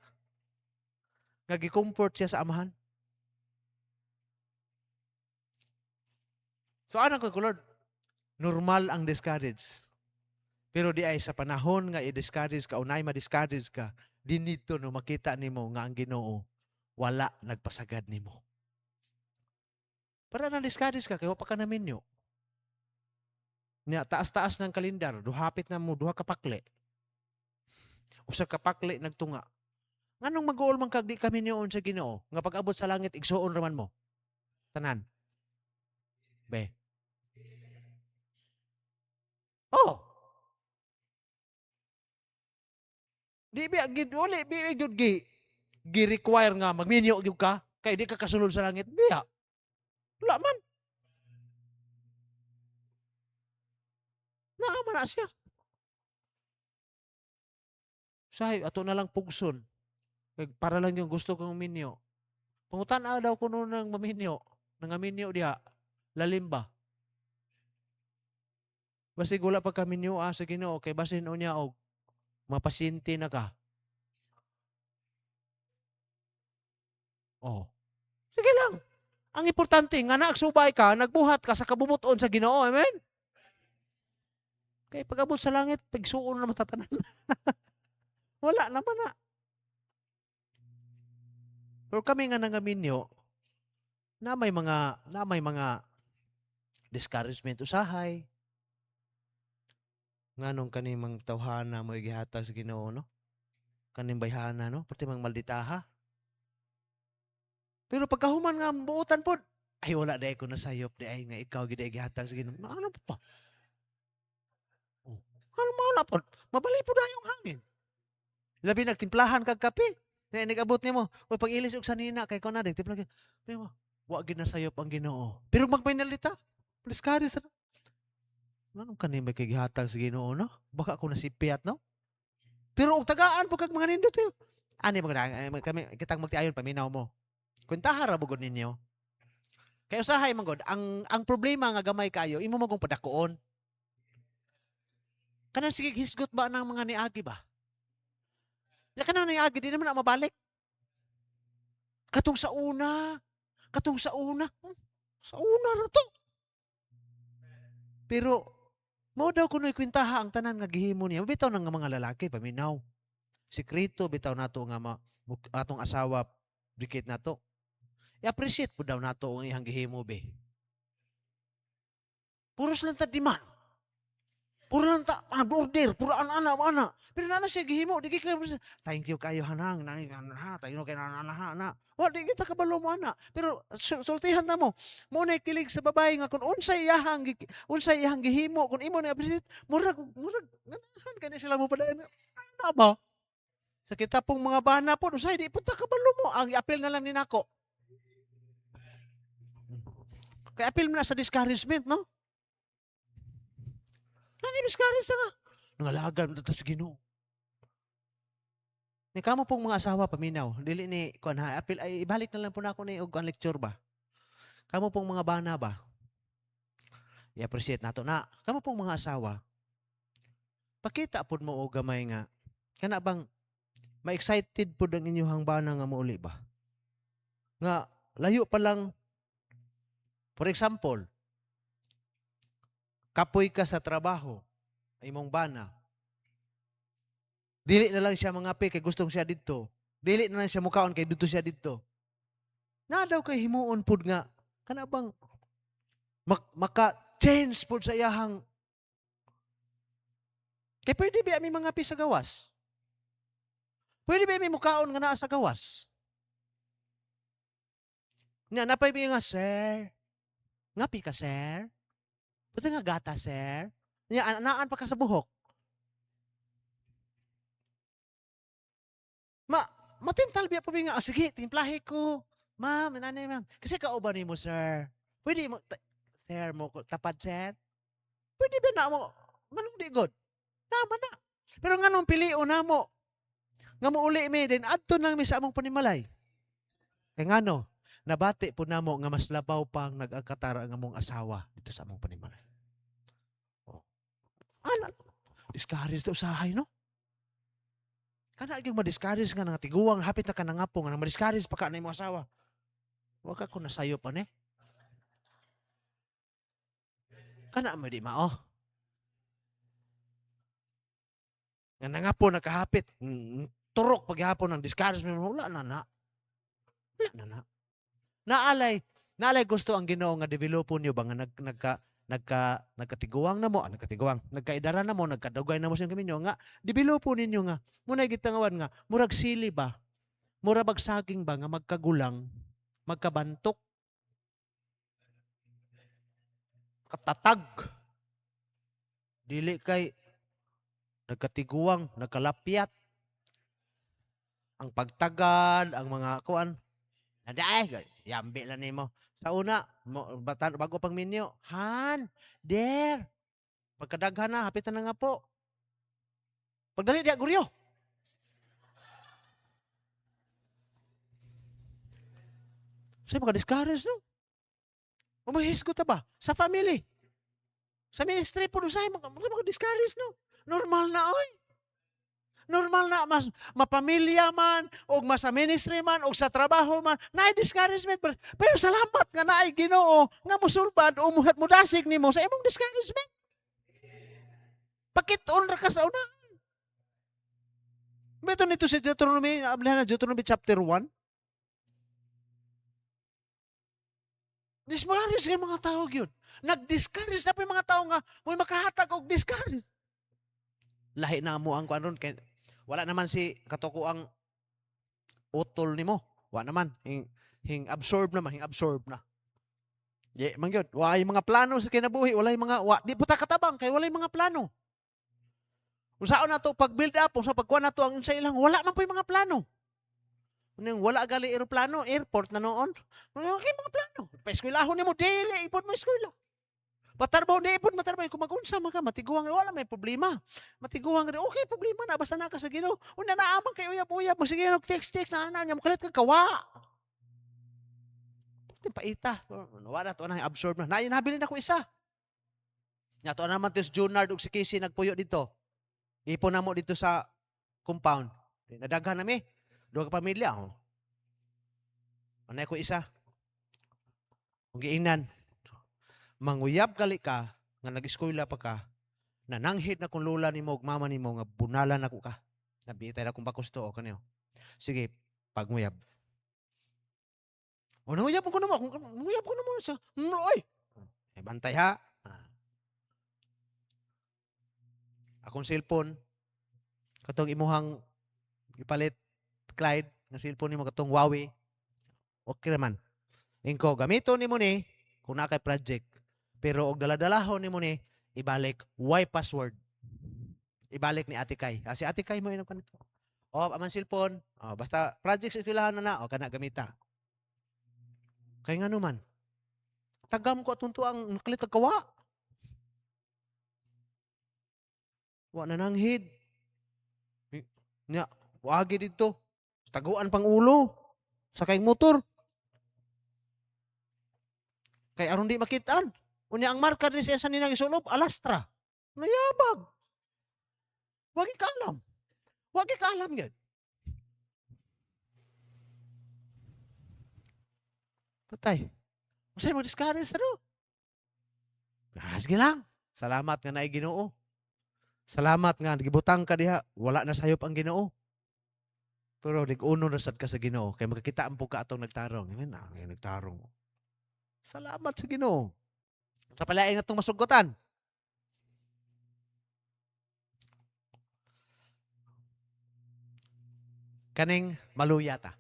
Nga gi-comfort siya sa amahan. So ano ko Lord? Normal ang discourage. Pero di ay sa panahon nga i-discourage ka, unay ma-discourage ka, dinito no makita nimo nga ang Ginoo wala nagpasagad nimo. Para na-discourage ka, kaya pa ka namin nyo. Taas-taas ng kalendar, duhapit na mo, duha kapakli. Usa kapakli nagtunga. Nganong mag-uol man kag di kami niyoon sa Ginoo, nga pag-abot sa langit, igsuon raman mo. Tanan. Be. Oh. Di ba gid uli bi gyud gi-require nga magminyo gyud ka kay di ka kasulod sa langit biya. Wala man. Naaman na siya. Sahay ato na lang pugson. Para lang yung gusto kong minyo. Pangutan-a daw ko noon ng maminyo. Nang aminyo diha. Lalim ba? Basta gula pa kaminyo sa Ginoo kay basin o niya og mapasyente na ka. Oh. Sige lang. Ang importante nga nagsubay ka, nagbuhat ka sa kabubuton sa Ginoo. Amen? Kay pag-abot sa langit, pagsuon na matatanan. Wala naman na. Pero kami nga nangaminyo, na may mga discouragement usahay. Nganong kanimang tawhana mo igihatag sa Ginoo, no? Kaning bayhana, no? Pati mang malditaha. Pero pagkahuman nga buutan po, ay wala dahi ko nasayop, di ay nga ikaw gid gihatag sa Ginoo. Ano pa? Ano po? Mabali po na yung hangin. Labi nagtimplahan kag kape. Na nigabot nimo, oy pag ilis og sanina kay kuno na timpla. Nimo, wa gid na sayop ang Ginoo. Pero magpainalita, discourage ra. Nganong kanimo kay gihatag sa Ginoo no? Baka ako nasipiyat no? Pero og tagaan pag kag mga nindot yo. Ani kami kitang magtiayon paminaw mo. Kwentaha ra bugod ninyo. Kay usahay man gud ang problema nga gamay kayo imo magong padakuon. Kanang sige hisgot ba ng mga niagi ba? Ya kanang niagi di naman na mabalik. Katong sa una. Sa una ra to. Pero mao daw kunoy kwentaha ang tanan nga gihimo niya. Bitaw nang mga lalaki paminaw. Sikreto bitaw nato nga atong asawa dikit nato. I-appreciate po daw nato ang iyang gihimo be. Puros lang ta demand. Puro lang ta order, puro ana. Pero nana siya gihimo, di kay thank you kayo hanang, thank you kay na. Wa di kita kabalo mo ana. Pero sultihan na mo. Mo na kilig sa babae nga kun unsay iyang gihimo, kun imo na appreciate, murag ganahan kani sila mo padayon. Ana ba? Sa kita pong mga bana po, usay di punta kabalo mo, ang i-appeal na lang ni nako. Kay appeal mo na sa discouragement, no? Discourage na nga. Nangalagan mo sa Ginoo. Ni kamo pong mga asawa paminaw, dili ni kuan ha, apil ay ibalik na lang po na ako ni og ang lecture ba. Kamo pong mga bana ba? I-appreciate nato na. Kamo pong mga asawa. Pakita pud mo og gamay nga kana bang ma-excited pud ang inyong bana nga mauli ba? Nga layo pa lang. For example, kapoy ka sa trabaho, imong bana. Dili na lang siya mangapi kay gustong siya dito. Dili na lang siya mukaon kay dito siya dito. Na daw kay himuon pud nga kana bang maka-change pud sa iyahang kay pwede ba mi mangapi sa gawas? Pwede ba mi mukaon nga naa sa gawas? Nya napay nga sir. Ngapi ka sir? Buti nga gata, sir. Naan pa ka sa buhok. Matintal biya pa nga. Sige, timplahe ko. Ma'am, nanay ma'am. Kasi kauban mo, sir. Pwede mo, sir mo, tapad, sir. Pwede ba na mo, manong di good? Naman na. Pero nga nung piliyo na mo, nga mo uli mi, din adto nang mi sa among panimalay. Kaya nga no, nabati po na mo nga mas labaw pang nag-agkatara ang among asawa dito sa among panimalay. Discourage sa usahay, no? Kana aging ma-discourage nga nga tiguwang hapit na ka na nga po nga ma-discourage pa ka na imong asawa. Huwag ka kung nasayo pa ne. Kana mo di mao. Nga nga po nakahapit. Turok paghapon ng discouragement. Wala na. Naalay gusto ang Ginoo nga developon niyo ba nga nagkatiguang na mo, nagkaidaran na mo, nagkadugay na mo siyang kaminyo nga developon ninyo nga muna gitangawan nga murag sili ba, murag bagsaging ba nga magkagulang, magkabantok, katatag, dili kay nagkatiguang, nagkalapyat, ang pagtagad, ang mga kuan. Naday, yambi lang nimo. Sa una, bago pang minyo, Han, der. Pagkadaghan na, hapitan na nga po. Pagdali diya, guryo. Sa'yo maka-discourage, no? Umahisgot ta ba? Sa family. Sa ministry po, sa'yo maka-discourage, no? Normal na, oy. Normal na, mas mapamilya man, o mas sa ministry man, o sa trabaho man, naay discouragement. Pero salamat nga naay Ginoo, nga musulbad, o mudasig ni mo sa imong discouragement. Pakit-on ra ka sa unahan. Beto nito si Deuteronomy, ablihan na Deuteronomy chapter 1. Discourage kayo mga tao yun. Nag-discourage na pa yung mga tao nga, may makahatag o discourage. Lahi na mo ang kuanon kay wala naman si katoko ang utol nimo. Wala naman hing absorb na. Di man gyud. Wa ay mga plano sa kinabuhi, wala mga di puta katabang kay wala mga plano. Unsaon na to pag-build up, unsa pagkuha na to ang sa ilang wala man po yung mga plano. Nang wala gali eroplano, airport na noon. Okay, mga plano. Pa-eskwelahon nimo dili ipon mo eskwela. Patarbaho di ipon matarbaho kung mag-unsa man ka matiguang wala may problema. Matiguang okay problema na basta na ka sa Ginoo. Una na amang kay uyab-uyab mo sige text na ana nya makalit ka kawa. Puti paita. Wala to na absorb na. Nayon nabili na ko isa. Nya to naman tis Junard ug si Casey nagpuyo dito. Ipon na mo dito sa compound. Nadaghan nami. Duha ka pamilya. Oh. Anay ko isa. Kung giingnan, manguyab gali ka, nga nag-eskwela pa ka, nananghid na kung lola ni mo, mama ni mo, nga bunalan ako ka. Nabitay na kung bakusto o kanyo. Sige, pagnguyab. O nanguyab ko naman, kung nanguyab ko naman sa, oy! Bantay ha. Akong cellphone, katong imuhang ipalit, Clyde, nga cellphone ni mo katong Huawei, okay naman. Ingko, gamito ni mo ni, kung na kay project. Pero og daladalahon ni mo ni, ibalik, why password? Ibalik ni Ate Kay. Kasi Ate Kay mo inom kanito. O, aman cellphone, basta project sa eskwelahan na o, kana gamita. Kaya nga naman, tagam ko atunto ang nakalit kawa. Wa na nanghid. Nya, wagi dito. Taguan pang ulo. Sakay motor. Kay aron di makitaan. Unya ang marker ni siya sa ninang isulob, alastra. Nayabag. Wagi ka alam. Wagi ka alam yan. Patay. Masay mo discourage na do. Sige lang. Salamat nga naay Ginoo. Salamat nga nagibutang ka diha, wala na sayop ang Ginoo. Pero lig-uno na sad ka sa Ginoo kay makakita ang ka atong nagtarong. Amen. Nagtarong. Salamat sa Ginoo. Sa palaing atong masugotan. Kaning maluyata.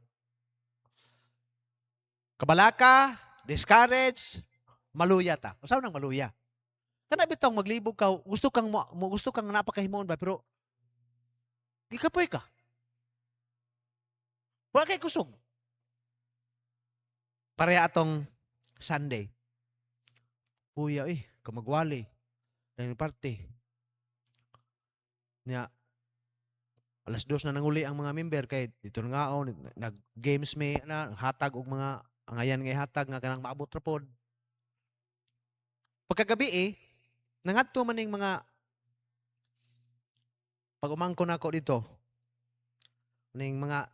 Kabalaka, discourage, maluyata. Usaw nang maluya. Kana bitong maglibog ka, gusto kang napakahimon ba pero gikapoy ka. Wa kay kusog. Pareha atong Sunday. Puya kamagwali. Dahil parte. Nya alas 2 na nanguli ang mga member kay dito nga nag-games may na hatag og mga angayan nga hatag nga kanang maabot ra pod. Pagkagabi nangadto man ning mga pag umangko nako dito ning mga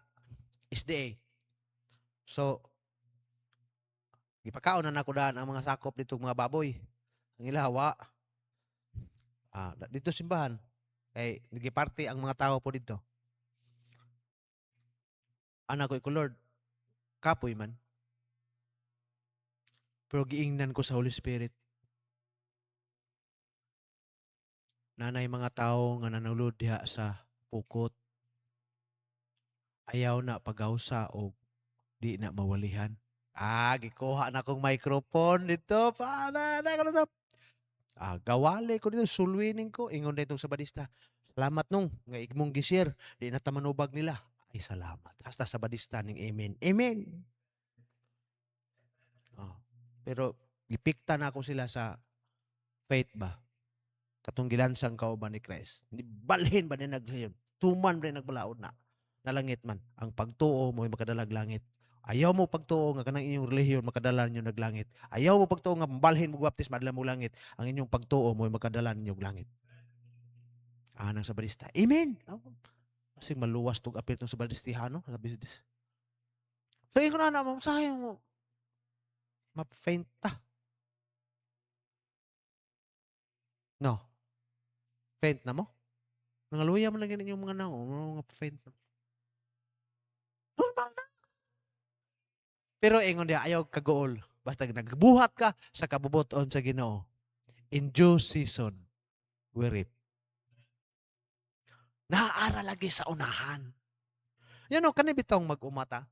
SDA. So gipakaon na nako daan ang mga sakop dito mga baboy. Ang ilawa dito simbahan kay nagiparte ang mga tao po dito. Anak ko Lord, kapoy man. Pero giingnan ko sa Holy Spirit. Nanay mga tao nga nanulod diha sa pukot. Ayaw na pagawsa o di na mawalihan. Gikuha na kong microphone dito. Paala na ko na gawali ko dito, sulwining ko. Ingon na itong sabadista. Salamat nung, nga igmong gisir. Di na tamanubag nila. Ay salamat. Hasta sabadista ning amen. Amen. Pero gipikta na ako sila sa faith ba? Katong gilansang kauban ni Christ. Balhin ba ni naglayon? Tuman ba nagbalaod na? Nalangit man. Ang pagtuo mo ay makadalag langit. Ayaw mo pagtuo nga kanang inyong relihiyon makadala ninyo naglangit. Ayaw mo pagtuo nga balhin mo baptis madala mo langit. Ang inyong pagtuo mo ay makadala ninyo langit. Anang sabadista. Amen. Kasi maluwas tog apil tong sabadistihano sa business. So iko na mo sayang mo ma-faint ta. No. Faint na mo? Nangaluya mo na ganyan yung mga mga faint na. Normal na. Pero ingon dia ayaw kagool. Basta nagbuhat ka sa kabubuton sa Ginoo. In due season, we reap. Naaara lagi sa unahan. Yan o, kani bitong mag-umata.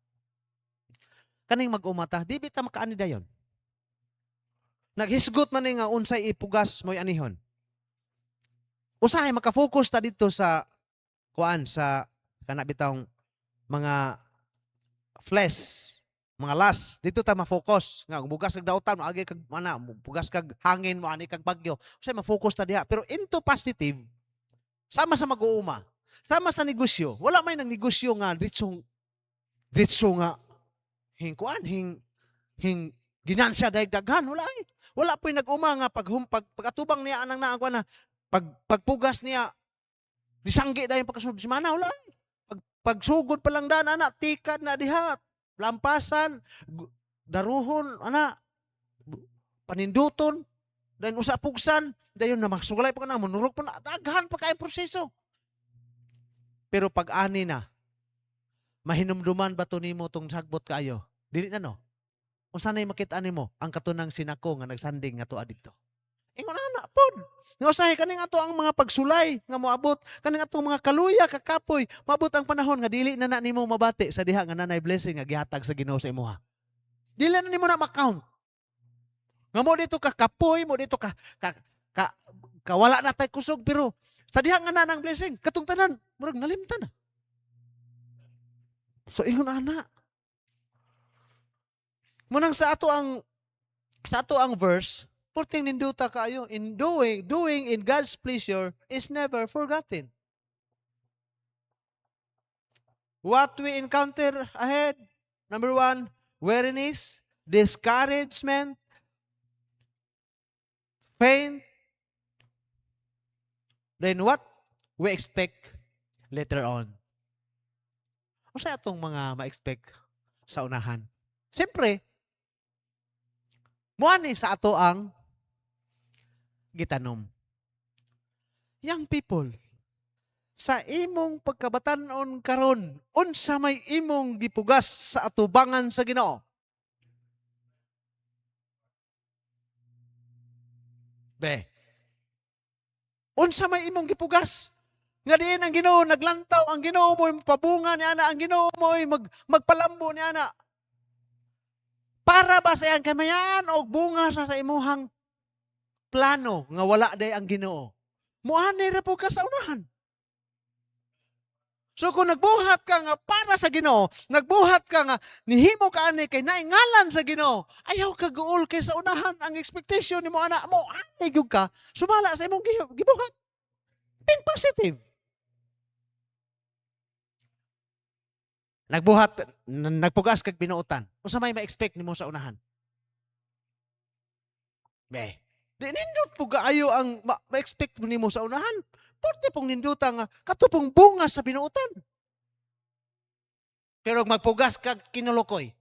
Kaning mag-umata, di bita makaani dayon. Naghisgot man nga unsay ipugas mo'y anihon. Usahay maka-focus ta dito sa kuan sa kana bitawng mga flesh, mga last, dito ta ma-focus nga bugas kag dautan agi kag ana bugas kag hangin mo ani kag bagyo. Usahay ma-focus ta diha. Pero into positive, sama sa mag-uuma, sama sa negosyo. Wala may nang negosyo nga ditso nga hing kuan hing ginansya daghan wala eh. Wala po'y nag-uma nga pag-atubang niya anang naa na pagpugas niya nisanggi dayon pagkasunod si mana wala eh. Pagsugod pa lang daan ana tikad na diha lampasan daruhon ana paninduton dayon usa pugsan dayon na magsugalay pa kana monurog pa na daghan pa kay proseso. Pero pag ani na mahinumduman ba to nimo tong sagbot kaayo? Dili na no. Unsa nay makita nimo ang katunang sinako nga nagsanding nga tuwa didto? Ingon ana pod. Nga usahay kaning ato ang mga pagsulay nga moabot, kaning atong mga kaluya kakapoy, maabot ang panahon nga dili na nimo mabati sa diha nga nanay blessing nga gihatag sa Ginoo sa imuha. Dili na nimo na ma-count. Nga mo dito ka kapoy, mo dito ka wala na tay kusog pero sa diha nga nanang blessing katong tanan murag nalimtan na. So ingon ana. Munang sa ato ang verse, purting ninduta kayo in doing in God's pleasure is never forgotten. What we encounter ahead, number 1, weariness, discouragement, pain. Then what we expect later on. O sa atong mga ma-expect sa unahan? Siyempre, muani sa ato ang gitanom. Young people, sa imong pagkabatanon karon, unsa may imong gipugas sa atubangan sa Ginoo? Be. Unsa may imong gipugas? Nga diin ang Ginoo naglantaw, ang Ginoo mo pabunga ni ana, ang Ginoo mo magpalambo ni ana. Para ba sa iyang kamayan o bunga sa imuhang plano nga wala day ang Ginoo? Muanay ra po ka sa unahan. So kung nagbuhat ka nga para sa Ginoo, nagbuhat ka nga nihimo ka ani kay naingalan sa Ginoo, ayaw ka guol kay sa unahan ang expectation nimo ana mo ani gyud ka sumala sa imong gibuhat. Being positive. Nagpugas kag binuotan. Unsa may ma-expect nimo sa unahan? Be. Di nindot po kaayo ang ma-expect nimo sa unahan. Porte pong ninduta nga katupong bunga sa binuotan. Pero magpugas kag kinulokoy.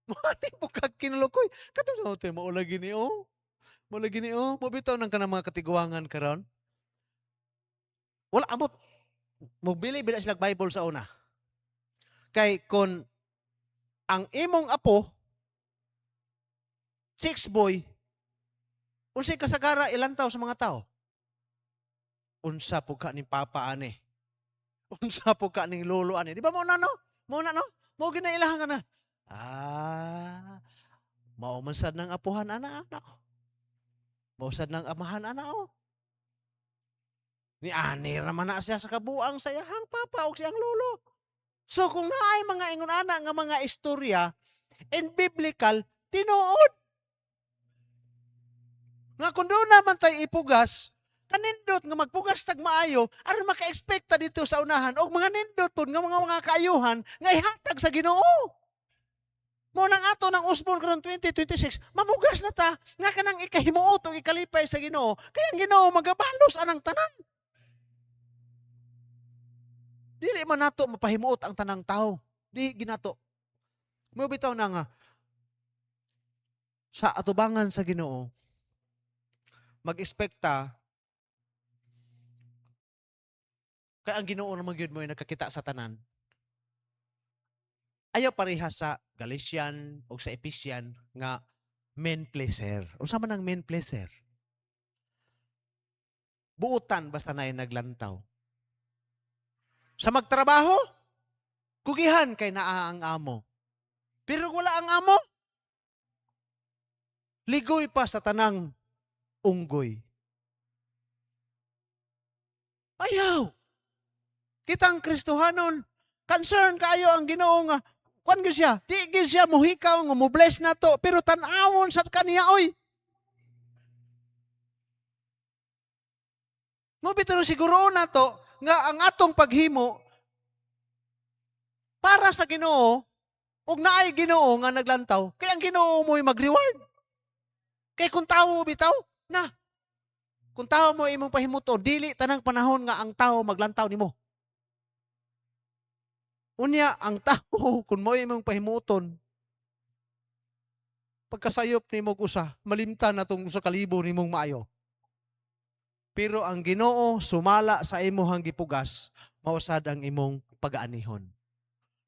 Mani po kag kinulokoy. Katong sa mo lagi ni o. Mo lagi ni o. Mo bitaw nang kanang mga katiguangan karon. Wala amot. Mobili bila sila Bible sa una. Kay kon ang imong apo 6 boy unsay kasagara ilantaw sa mga tao? Unsa po ka ning papa ani? Unsa po ka ning lolo ani? Di ba mo na no? Mo na no? Mo ginailahan ka na. Mao man sad nang apuhan ana. Mao sad nang amahan ana o. Ni ani ra man na siya sa kabuang sa iyang papa o siyang lolo. So kung naay mga ingon ana nga mga istorya in biblical tinuod. Nga kung doon naman tayo ipugas, kanindot nga magpugas tag maayo aron maka-expect ta dito sa unahan og mga nindot pud nga mga kaayuhan nga ihatag sa Ginoo. Mo nang ato ng usbon karon 2026, mamugas na ta nga kanang ikahimuot o ikalipay sa Ginoo. Kaya ang Ginoo magabalos anang tanan. Dili man nato mapahimuot ang tanang tao. Di ginato. Mo bitaw na nga sa atubangan sa Ginoo mag-expecta kay ang Ginoo naman gyud mo nagkakita sa tanan. Ayaw parehas sa Galatian o sa Ephesian nga men pleaser. Unsa man ang men pleaser? Buutan basta na naglantaw. Sa magtrabaho, kugihan kay naa ang amo. Pero wala ang amo, ligoy pa sa tanang unggoy. Ayaw. Kitang Kristohanon, concern kayo ang Ginoo nga kuan gyud siya, di gyud siya mohikaw nga mo bless nato, pero tan-awon sa kaniya oy. Mo bitaw siguro nato nga ang atong paghimo para sa Ginoo ug naay Ginoo nga naglantaw, kay ang Ginoo mo'y mag-reward. Kay kung tawo bitaw na kung tawo mo imong pahimuto, dili tanang panahon nga ang tawo maglantaw nimo. Unya, ang tao, kung mo imong pahimuton, pagkasayop ni mong usa, malimtan na itong sa kalibo ni mong maayo. Pero ang Ginoo sumala sa imuhang gipugas, mausad ang imong pag-aanihon.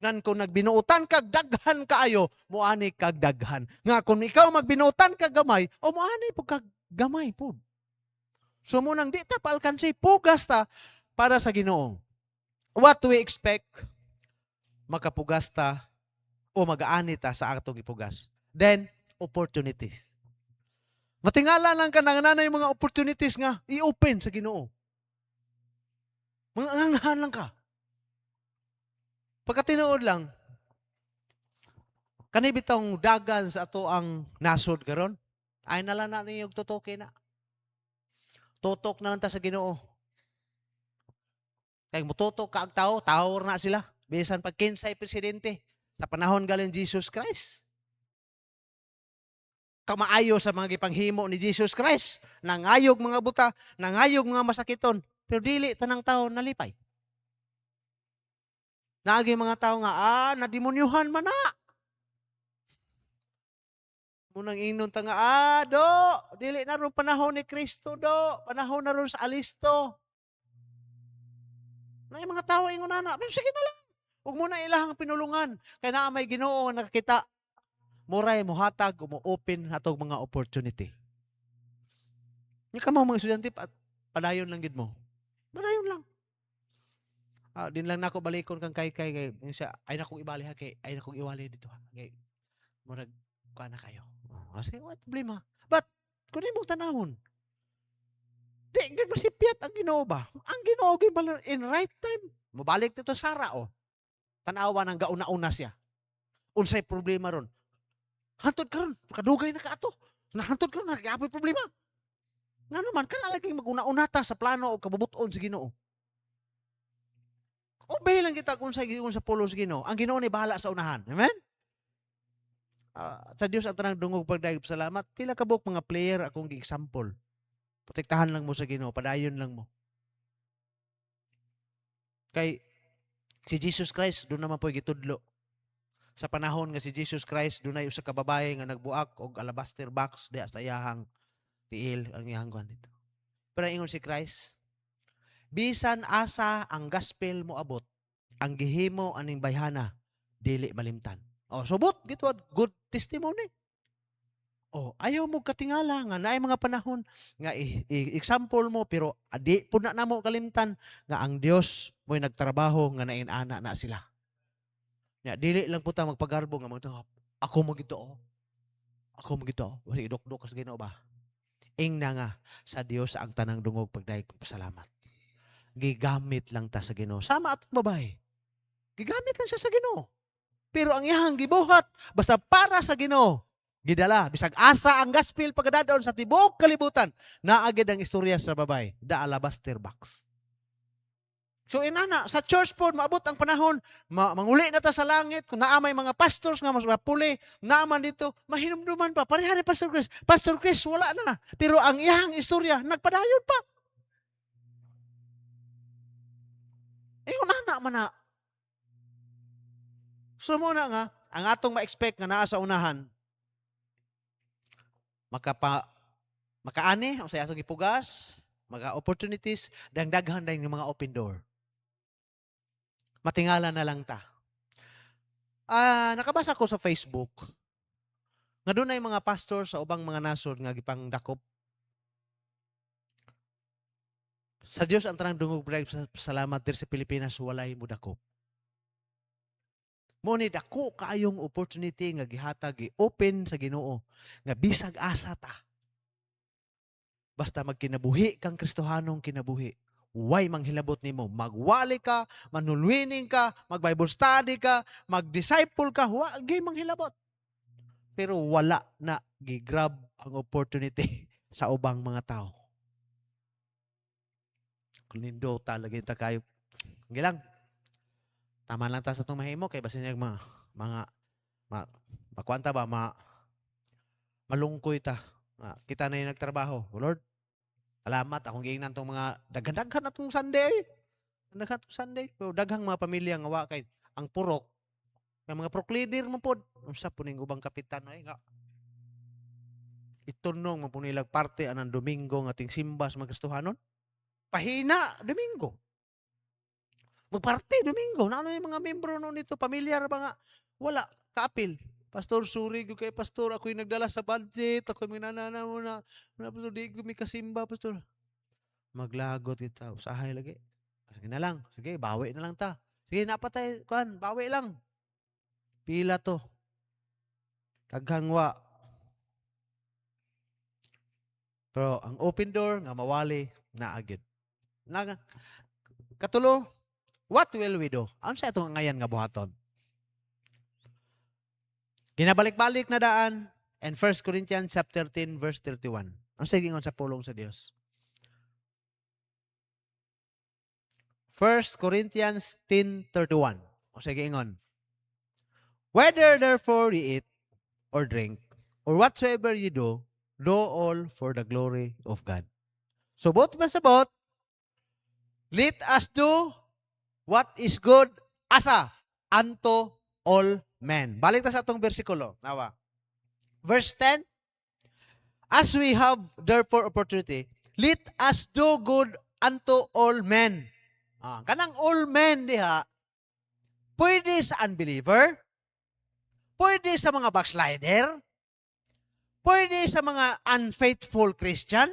Nan kung nagbinuutan kag daghan kaayo, muani kag daghan. Nga kung ikaw magbinuutan kag gamay, o muani po kag gamay po. So munang di ta paalkansi, pugas ta para sa Ginoo. What do we expect? Makapugas ta o mag-aani ta sa atong ipugas. Then, opportunities. Matingala lang ka na nanay mga opportunities nga i-open sa Ginoo. Mga anganghan lang ka. Pagkatinuod lang, kanibitang dagan sa ato ang nasod karon, ay nalang na niyog tutoke na. Tutok na lang ta sa Ginoo. Kaya mututok ka ang tao, tao na sila. Bisan pag kinsay presidente sa panahon galing Jesus Christ. Kamaayo sa mga gipanghimo ni Jesus Christ. Nangayog mga buta, nangayog mga masakiton. Pero dili tanang tao nalipay. Naagi mga tao nga, nademonyuhan man na. Munang ingnon ta nga, do, dili na ron panahon ni Kristo, do. Panahon na ron sa alisto. Na yung mga tao ingon na, sige na lang. Huwag mo na ilahang pinulungan. Kaya na may Ginoo nakakita. Muray mo hatag o mo open hatog mga opportunity. Hindi ka mga estudyante, padayon lang gid mo. Padayon lang. Din lang nako balikon kang kay siya ay nakong ibali ha kay ay nakong iwali dito ha. Kay murag kuha na kayo. Kasi what problema? But kun imong tanawon, di gid masipyat ang Ginoo ba? Ang Ginoo gid in right time. Mabalik dito Sara tanawa ng gauna-una siya. Unsay problema ron? Hantod karon, kadugay na kaato. Nahantod karon nagapoy problema. Nga naman kana lagi maguna-una ta sa plano o kabubuton sa Ginoo. Obey lang kita kung sa pulo sa Ginoo. Ang Ginoo ni bahala sa unahan. Amen? Sa Dios ang tanang dungog pagdayeg salamat. Pila ka buok mga player akong gi-example. Protektahan lang mo sa Ginoo, padayon lang mo. Kay si Jesus Christ, doon naman po gitudlo. Sa panahon nga si Jesus Christ, doon ay usa ka babae nga nagbuak og alabaster box diha sa iyahang tiil ang iyahang kuan dito. Pero ingon si Christ, bisan asa ang gospel mo abot, ang gihimo aning bayhana dili malimtan. Subot gitwad good testimony. Ayaw mo katingala nga naay mga panahon nga example mo pero adi pud na namo kalimtan nga ang Dios mo'y nagtrabaho nga nainana na sila. Nya dili lang puta magpagarbo nga ako mo gito. Ako mo gito. Wali dok-dok kas Ginoo ba? Ingna nga sa Dios ang tanang dungog pagdayeg pasalamat. Gigamit lang ta sa Ginoo. Sama atong babae. Gigamit lang siya sa Ginoo. Pero ang iyang gibuhat basta para sa Ginoo. Gidala, bisag asa ang gospel pagkadadon sa tibok kalibutan. Naagid ang istorya sa babae, the alabaster box. So inana, sa church po, maabot ang panahon, manguli na ta sa langit, kung naamay mga pastors nga mas mapuli, naaman dito, mahinumduman pa, pareha ni Pastor Chris. Pastor Chris, wala na. Pero ang iyang istorya, nagpadayon pa. Unana man na. So muna nga, ang atong ma-expect nga naa sa unahan, makaani o sa atong ipugas, opportunities, daghan ng mga open door. Matingala na lang ta. Nakabasa ko sa Facebook, nga doon ay mga pastor sa ubang mga nasod nga gipang dakop. Sa Dios ang tanang dungog salamat dir sa Pilipinas walay mo dakop. Mo ni dako kaayong opportunity nga gihatag gi-open sa Ginoo nga bisag asa ta. Basta magkinabuhi kang Kristohanong kinabuhi, Why manghilabot nimo? Magwali ka, manulwining ka, mag-Bible study ka, mag-disciple ka, wagi manghilabot. Pero wala na gigrab ang opportunity sa ubang mga tao. Lindo talaga ta kayo. Gilang. Tama lang ta sa itong mahimo kay basin niya mga makwanta ba malungkoy ta. Kita na yung nagtrabaho. Oh, Lord, salamat akong giingnan tong mga daghan-daghan na tong Sunday. Daghan tong Sunday. Pero daghang mga pamilya nga wa kay ang purok ng mga proklider mo pod. Unsa po ning ubang kapitan ay nga itunong mo po nilang parte anang Domingo nga ating simba sa mga Kristohanon. Pahina Domingo. Magparte Domingo. Ano yung mga membro noon dito? Pamilyar ba nga? Wala. Kaapil. Pastor, sorry ko kay Pastor. Ako'y nagdala sa budget. Ako'y minanana mo na. Pastor, di ko may kasimba, Pastor. Maglagot ita. Usahay lagi. Sige na lang. Sige, bawi na lang ta. Sige, napatay. Kuhan, bawi lang. Pila to. Kaghangwa. Pero ang open door nga mawali na agad. Katulo, what will we do? Ano sa itong ngayon nga buhaton? Ginabalik-balik na daan and 1 Corinthians chapter 10 verse 31. Ang sigingon sa pulong sa Dios. 1 Corinthians 10:31. O sige ingon. Whether therefore ye eat or drink or whatsoever ye do all for the glory of God. So both pasabot, let us do what is good asa unto all men. Balik ta sa atong bersikulo. Nawa. Verse 10. As we have therefore opportunity, let us do good unto all men. Kanang all men diha, pwede sa unbeliever, pwede sa mga backslider, pwede sa mga unfaithful Christian,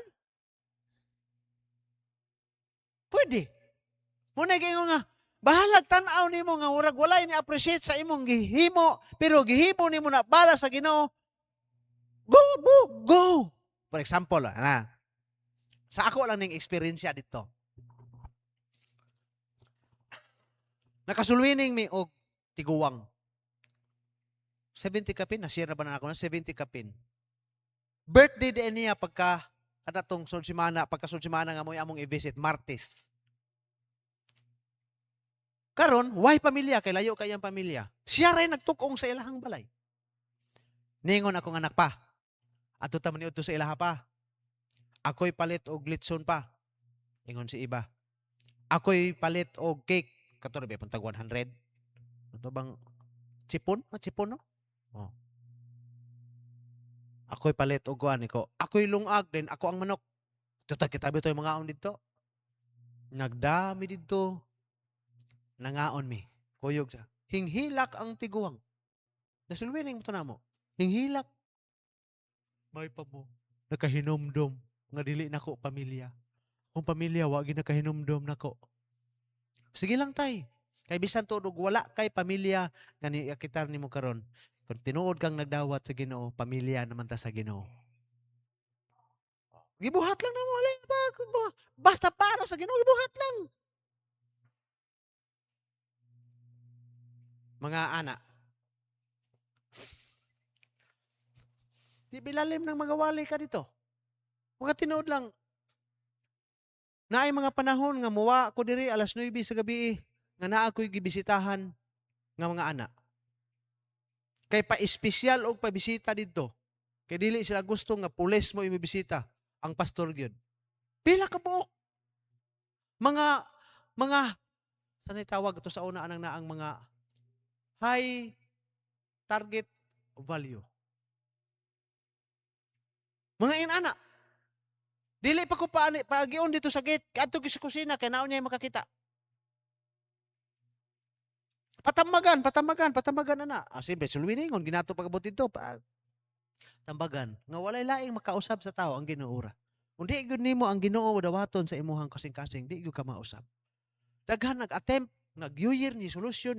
pwede. Muna kayo nga, bahalag tanaw nimo nga urag walay ni appreciate sa imong gihimo, pero gihimo nimo na bala sa Ginoo. Go. For example, sa ako lang ning experience dito. Nakasulwining mi og tiguwang. 70 kapin, na-share na ba na ako na 70 kapin. Birthday din niya pagka katatong sulsimana nga mo among i-visit Martes. Karon, why pamilya kay layo kayang pamilya. Siya ray nagtukong sa ilahang balay. Ningon akong anak pa. Ato ta man sa ilaha pa. Ako'y palit og litson pa. Ingon si iba. Ako'y palit og cake. Katuro ba puntag 100? Ito bang chipon? Chipon no? Oh. Ako'y palit og kuan ko. Ako'y lungag din ako ang manok. Tutag kitabi to yung mga aon dito. Nagdami dito. Nangaon mi. Kuyog sa. Hinghilak ang tiguang. Nasulwining mo to na mo. Hinghilak. May pa mo. Nakahinomdom. Nga dili nako pamilya. Kung pamilya, wagi nakahinomdom nako. Sige lang tay. Kay bisan tudog wala kay pamilya nga niakitar nimo karon. Kung tinuod kang nagdawat sa Ginoo, pamilya naman ta sa Ginoo. Gibuhat lang namo basta para sa Ginoo, gibuhat lang. Mga ana. Di bilalim ng magawali ka dito. Mga tinuod lang. Naay mga panahon nga muwa ko diri alas 9 sa gabi nga naa ko'y gibisitahan nga mga anak. Kay pa-espesyal og pabisita dito. Kay dili sila gusto nga pulis mo imibisita ang pastor gyud. Pila ka buok. Mga sanay tawag ito sa una anang naang mga high target value. Mga inana. Dili pa ko pagion dito sa gate. Adto sa kusina kay naon niya makakita. Patamagan ana. Simple sulwiningon ginato pagabot dito tambagan nga walay laing makausap sa tao ang Ginoo ra. Undi gyud nimo ang Ginoo dawaton sa imuhang kasing-kasing, di gyud ka mausap. Daghan nag-attempt, nag-New Year ni solution,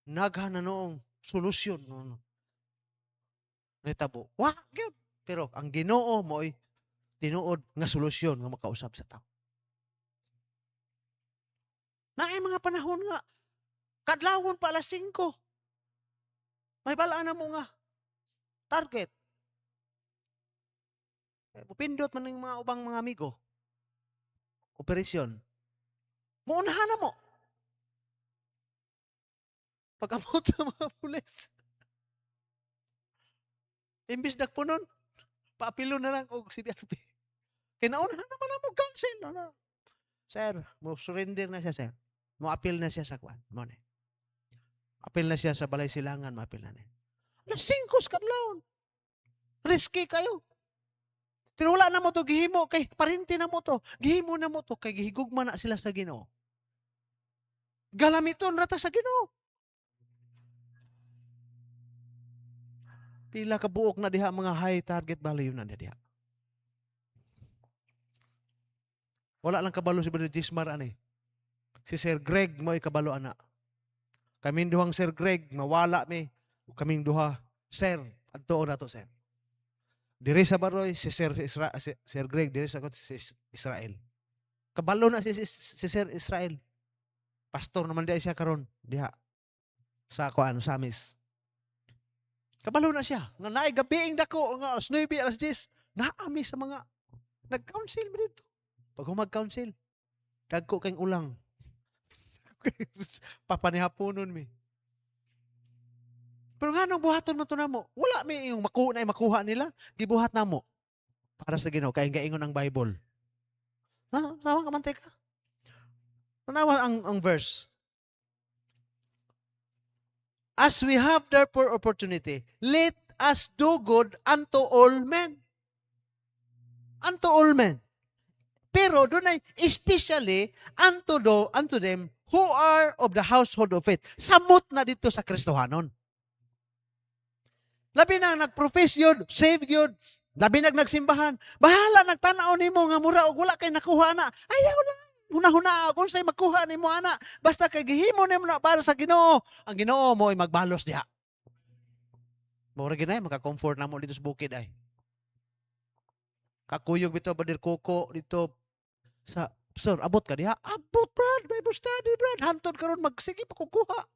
naghan na noong solusyon no. Nitabo. Wa gyud. Pero ang Ginoo mo'y tinuod nga solusyon nga makausap sa tao. Naay mga panahon nga kadlawon pa alas 5. May balaan na mo nga target. Pupindot man ng mga ubang mga amigo. Operasyon. Muunahan na mo. Pag-abot sa mga pulis. Imbis nagpunon, paapilo na lang og CBRP. Kinaunahan naman na mo counsel. Ano? Sir, mo surrender na siya, sir. Mo appeal na siya sa kwan. Mo ni. Appeal na siya sa balay silangan, ma-appeal na ni. Alas 5 kadlawon. Risky kayo. Pero wala na mo to gihimo kay parinti na mo to. Gihimo na mo to kay gihigugma na sila sa Ginoo. Galamiton rata sa Ginoo. Pila ka buok na diha mga high target value na diha. Wala lang kabalo si Brother Gismar ani. Si Sir Greg mo ikabalo ana. Kaming duhang Sir Greg mawala mi. Kaming duha Sir adto na to sir. Diri sa Baroy si Sir Greg diri sa si Israel. Kabalo na si Sir Israel. Pastor naman diha siya karon diha sa kuan sa Amis. Kabalo na siya. Nga naay gabiing dako nga alas 9 alas 10 naami sa mga nag-counsel mi dito. Pag humag-counsel dagko kayong ulang. Papanihaponon mi. Pero nga nung buhaton mo to namo, wala mi yung makuha nila, gibuhat namo para sa Ginoo kay gaingon ang Bible. Nawa ka mantika. Tanawa ang verse. As we have therefore opportunity, let us do good unto all men. Unto all men. Pero doon ay especially unto them who are of the household of faith. Samot na dito sa Kristohanon. Labi na nag-profess yun, save yun, labi na nagsimbahan, bahala nagtanaw nimo nga mura og wala kay nakuha na. Ayaw lang. Huna-huna kung sa'y makuha nimo ana. Basta kay gihimo nimo na para sa Ginoo. Ang Ginoo mo ay magbalos diha. Mura ginay maka-comfort na mo dito sa bukid ay. Kakuyog bitaw Brother Koko dito sa sir, abot ka diha. Abot brad, Bible study brad. Hantod karon magsige pa kukuha.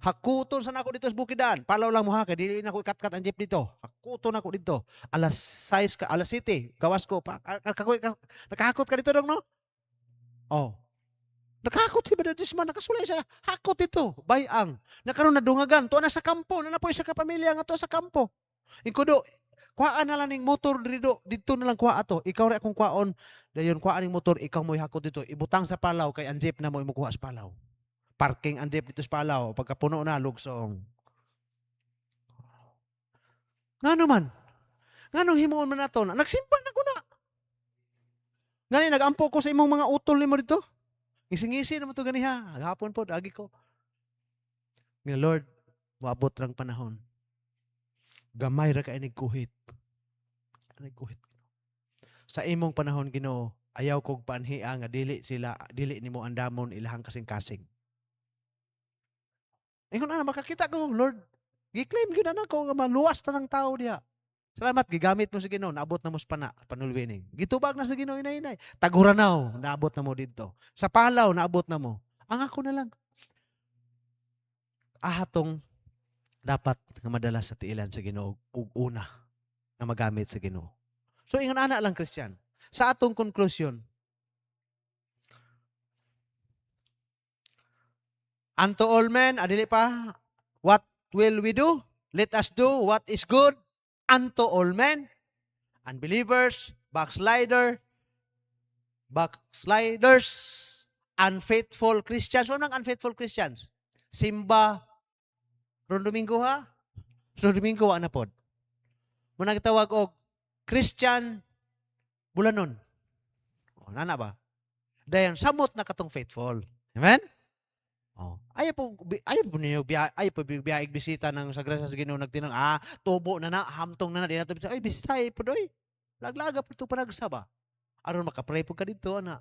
Hakuton sa nako dito sa bukidan. Palaw lang mo ha kay dili na ko ikat-kat ang jeep dito. Hakuton ako dito. Alas 6 ka, alas 7. Gawas ko pa. Nakahakot ka dito dong no? Oh. Nakahakot si Brother Gisman, nakasulay siya. Hakot dito, bayang. Nakaroon na dungagan. To na sa kampo, na po isa ka pamilya nga to sa kampo. Inkudo, kuhaan na lang ning motor dito na lang kuha ato. Ikaw rin akong kuhaon. Dayon kuhaan ning motor, ikaw mo ihakot dito. Ibutang sa palaw kay ang jeep na mo imukuha sa palaw. Parking ang jeep dito sa palaw. Pagkapuno na, lugsong. Nga naman. Nga nung himuon man na to, nagsimpan na ko na. Ngani, nag-ampo ko sa imong mga utol ni mo dito. Ngisi-ngisi naman ito ganiha. Hapon po, agi ko. Nga Lord, maabot rang panahon. Gamay ra ka inig kuhit. Kuhit. Sa imong panahon, Ginoo, ayaw kog panhia nga dili nimo andamon ilahang kasing-kasing. Ingon na makakita ko, Lord. Gi-claim gyud na ko nga maluwas ta ng tao diha. Salamat gigamit mo sa Ginoo, naabot na mo sa panulwining. Gitubag na sa Ginoo inay-inay. Taguranaw, naabot na mo didto. Sa Palaw naabot na mo. Ang ako na lang. Ahatong dapat nga madala sa tiilan sa Ginoo ug una nga magamit sa Ginoo. So ingon ana lang Christian. Sa atong conclusion, unto all men, adili pa, what will we do? Let us do what is good unto all men. Unbelievers, backsliders, unfaithful Christians. Ano ang unfaithful Christians? Simba, ron Domingo ha? Ron Domingo wa na pod. Muna kitawag og Christian bulanon. O, nana ba? Dayon, samot na katong faithful. Amen? Oh. Ayaw po ninyo biyaig bisita ng Sagrada sa Ginoo nagtinang tubo na hamtong na di nato ay bisita po doy. Laglaga po ito panagsaba. Aron makapray po ka dito ana.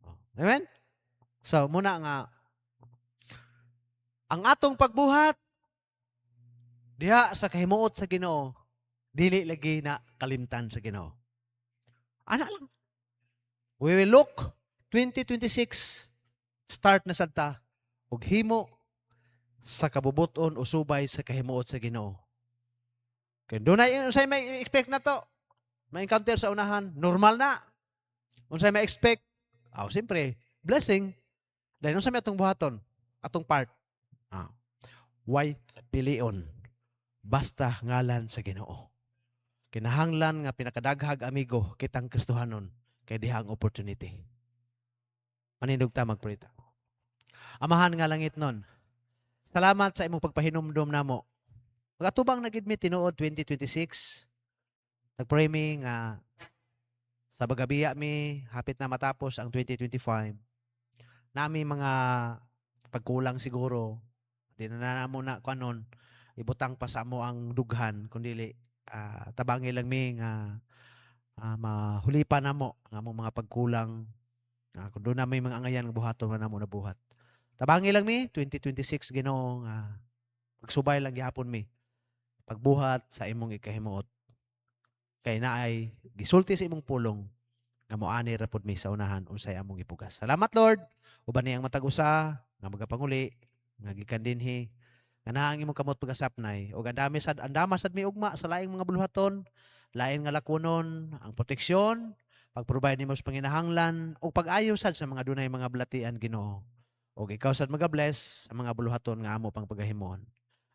Oh. Amen? So muna nga ang atong pagbuhat diha sa kahimuot sa Ginoo Dili lagi na kalimtan sa Ginoo. Ana lang. We will look 2026 start na sad ta og himo sa kabubuton o subay sa kahimuot sa Ginoo. Kay dunay unsay may expect na to. May encounter sa unahan, normal na. Unsay may expect, siyempre, blessing. Dahil unsay may atong buhaton, atong part. Ah, why pilion? Basta ngalan sa Ginoo. Kinahanglan nga pinakadaghag amigo kitang Kristohanon kay diha ang opportunity. Manindog ta magprita. Amahan nga langit nun. Salamat sa imong pagpahinumdom namo. Pag-atubang na gid mi tinuod 2026. Nagpray mi nga sa bagabiya mi hapit na matapos ang 2025. Nami mga pagkulang siguro. Di na namo na kanon ibutang pa sa mo ang dughan kundi tabangi lang mi nga mahulipan namo ang among mga pagkulang. Kung doon na may mga angayan nga buhaton nga namo nabuhat. Tabangi lang mi 2026 Ginoo nga pagsubay lang gihapon mi pagbuhat sa imong ikahimuot. Kay naay gisulti sa imong pulong nga moani ra pud mi sa unahan unsay among ipugas. Salamat Lord. Uban ni ang matag usa nga magapanguli nga gikan dinhi nga naa ang imong kamot pagasapnay ug andama sad mi ugma sa laing mga buluhaton, lain nga lakonon, ang proteksyon, pag-provide nimo sa panginahanglan ug pag-ayo sad sa mga dunay mga balatian Ginoo. Ug ikaw sad magabless sa mga buluhaton nga amo pang pagahimon.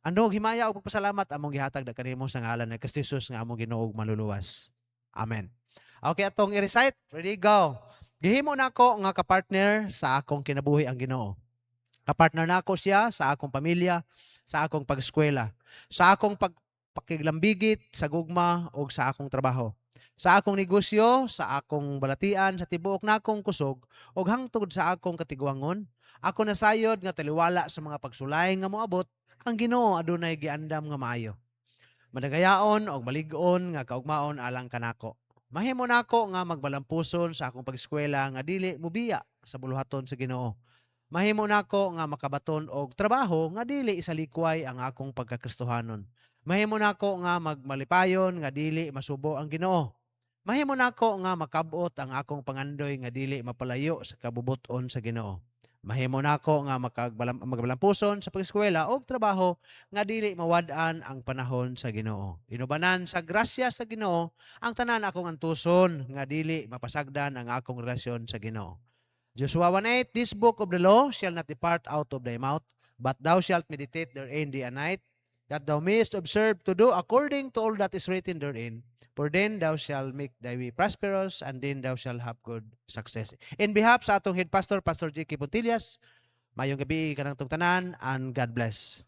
Andog himaya ug pagpasalamat among gihatag da kanimo sa ngalan ni Kristo Jesus nga among Ginoo ug maluluwas. Amen. Okay, atong i-recite. Ready, go. Gihimo nako nga kapartner sa akong kinabuhi ang Ginoo. Kapartner nako siya sa akong pamilya, sa akong pag-eskwela, sa akong pakiglambigit, sa gugma o sa akong trabaho, sa akong negosyo, sa akong balatian, sa tibuok nakong kusog, o hangtod sa akong katiguangon. Ako nasayod nga taliwala sa mga pagsulay nga moabot, ang Ginoo adunay giandam nga maayo. Madagayaon og malig-on nga kaugmaon alang kanako. Mahimo nako nga magbalampuson sa akong pag-eskwela nga dili mobiya sa buluhaton sa Ginoo. Mahimo nako nga makabaton og trabaho nga dili isalikway ang akong pagkakristohanon. Mahimo nako nga magmalipayon nga dili masubo ang Ginoo. Mahimo nako nga makabot ang akong pangandoy nga dili mapalayo sa kabubuton sa Ginoo. Mahimo nako nga magbalampuson sa pag-eskwela o trabaho nga dili mawad-an ang panahon sa Ginoo. Inubanan sa grasya sa Ginoo ang tanan akong antuson nga dili mapasagdan ang akong relasyon sa Ginoo. Joshua 1:8, this book of the law shall not depart out of thy mouth, but thou shalt meditate therein day and night, that thou mayest observe to do according to all that is written therein. For then thou shalt make thy way prosperous, and then thou shalt have good success. In behalf sa atong head pastor, Pastor J.K. Puntillas, mayong gabi kanang tanan, and God bless.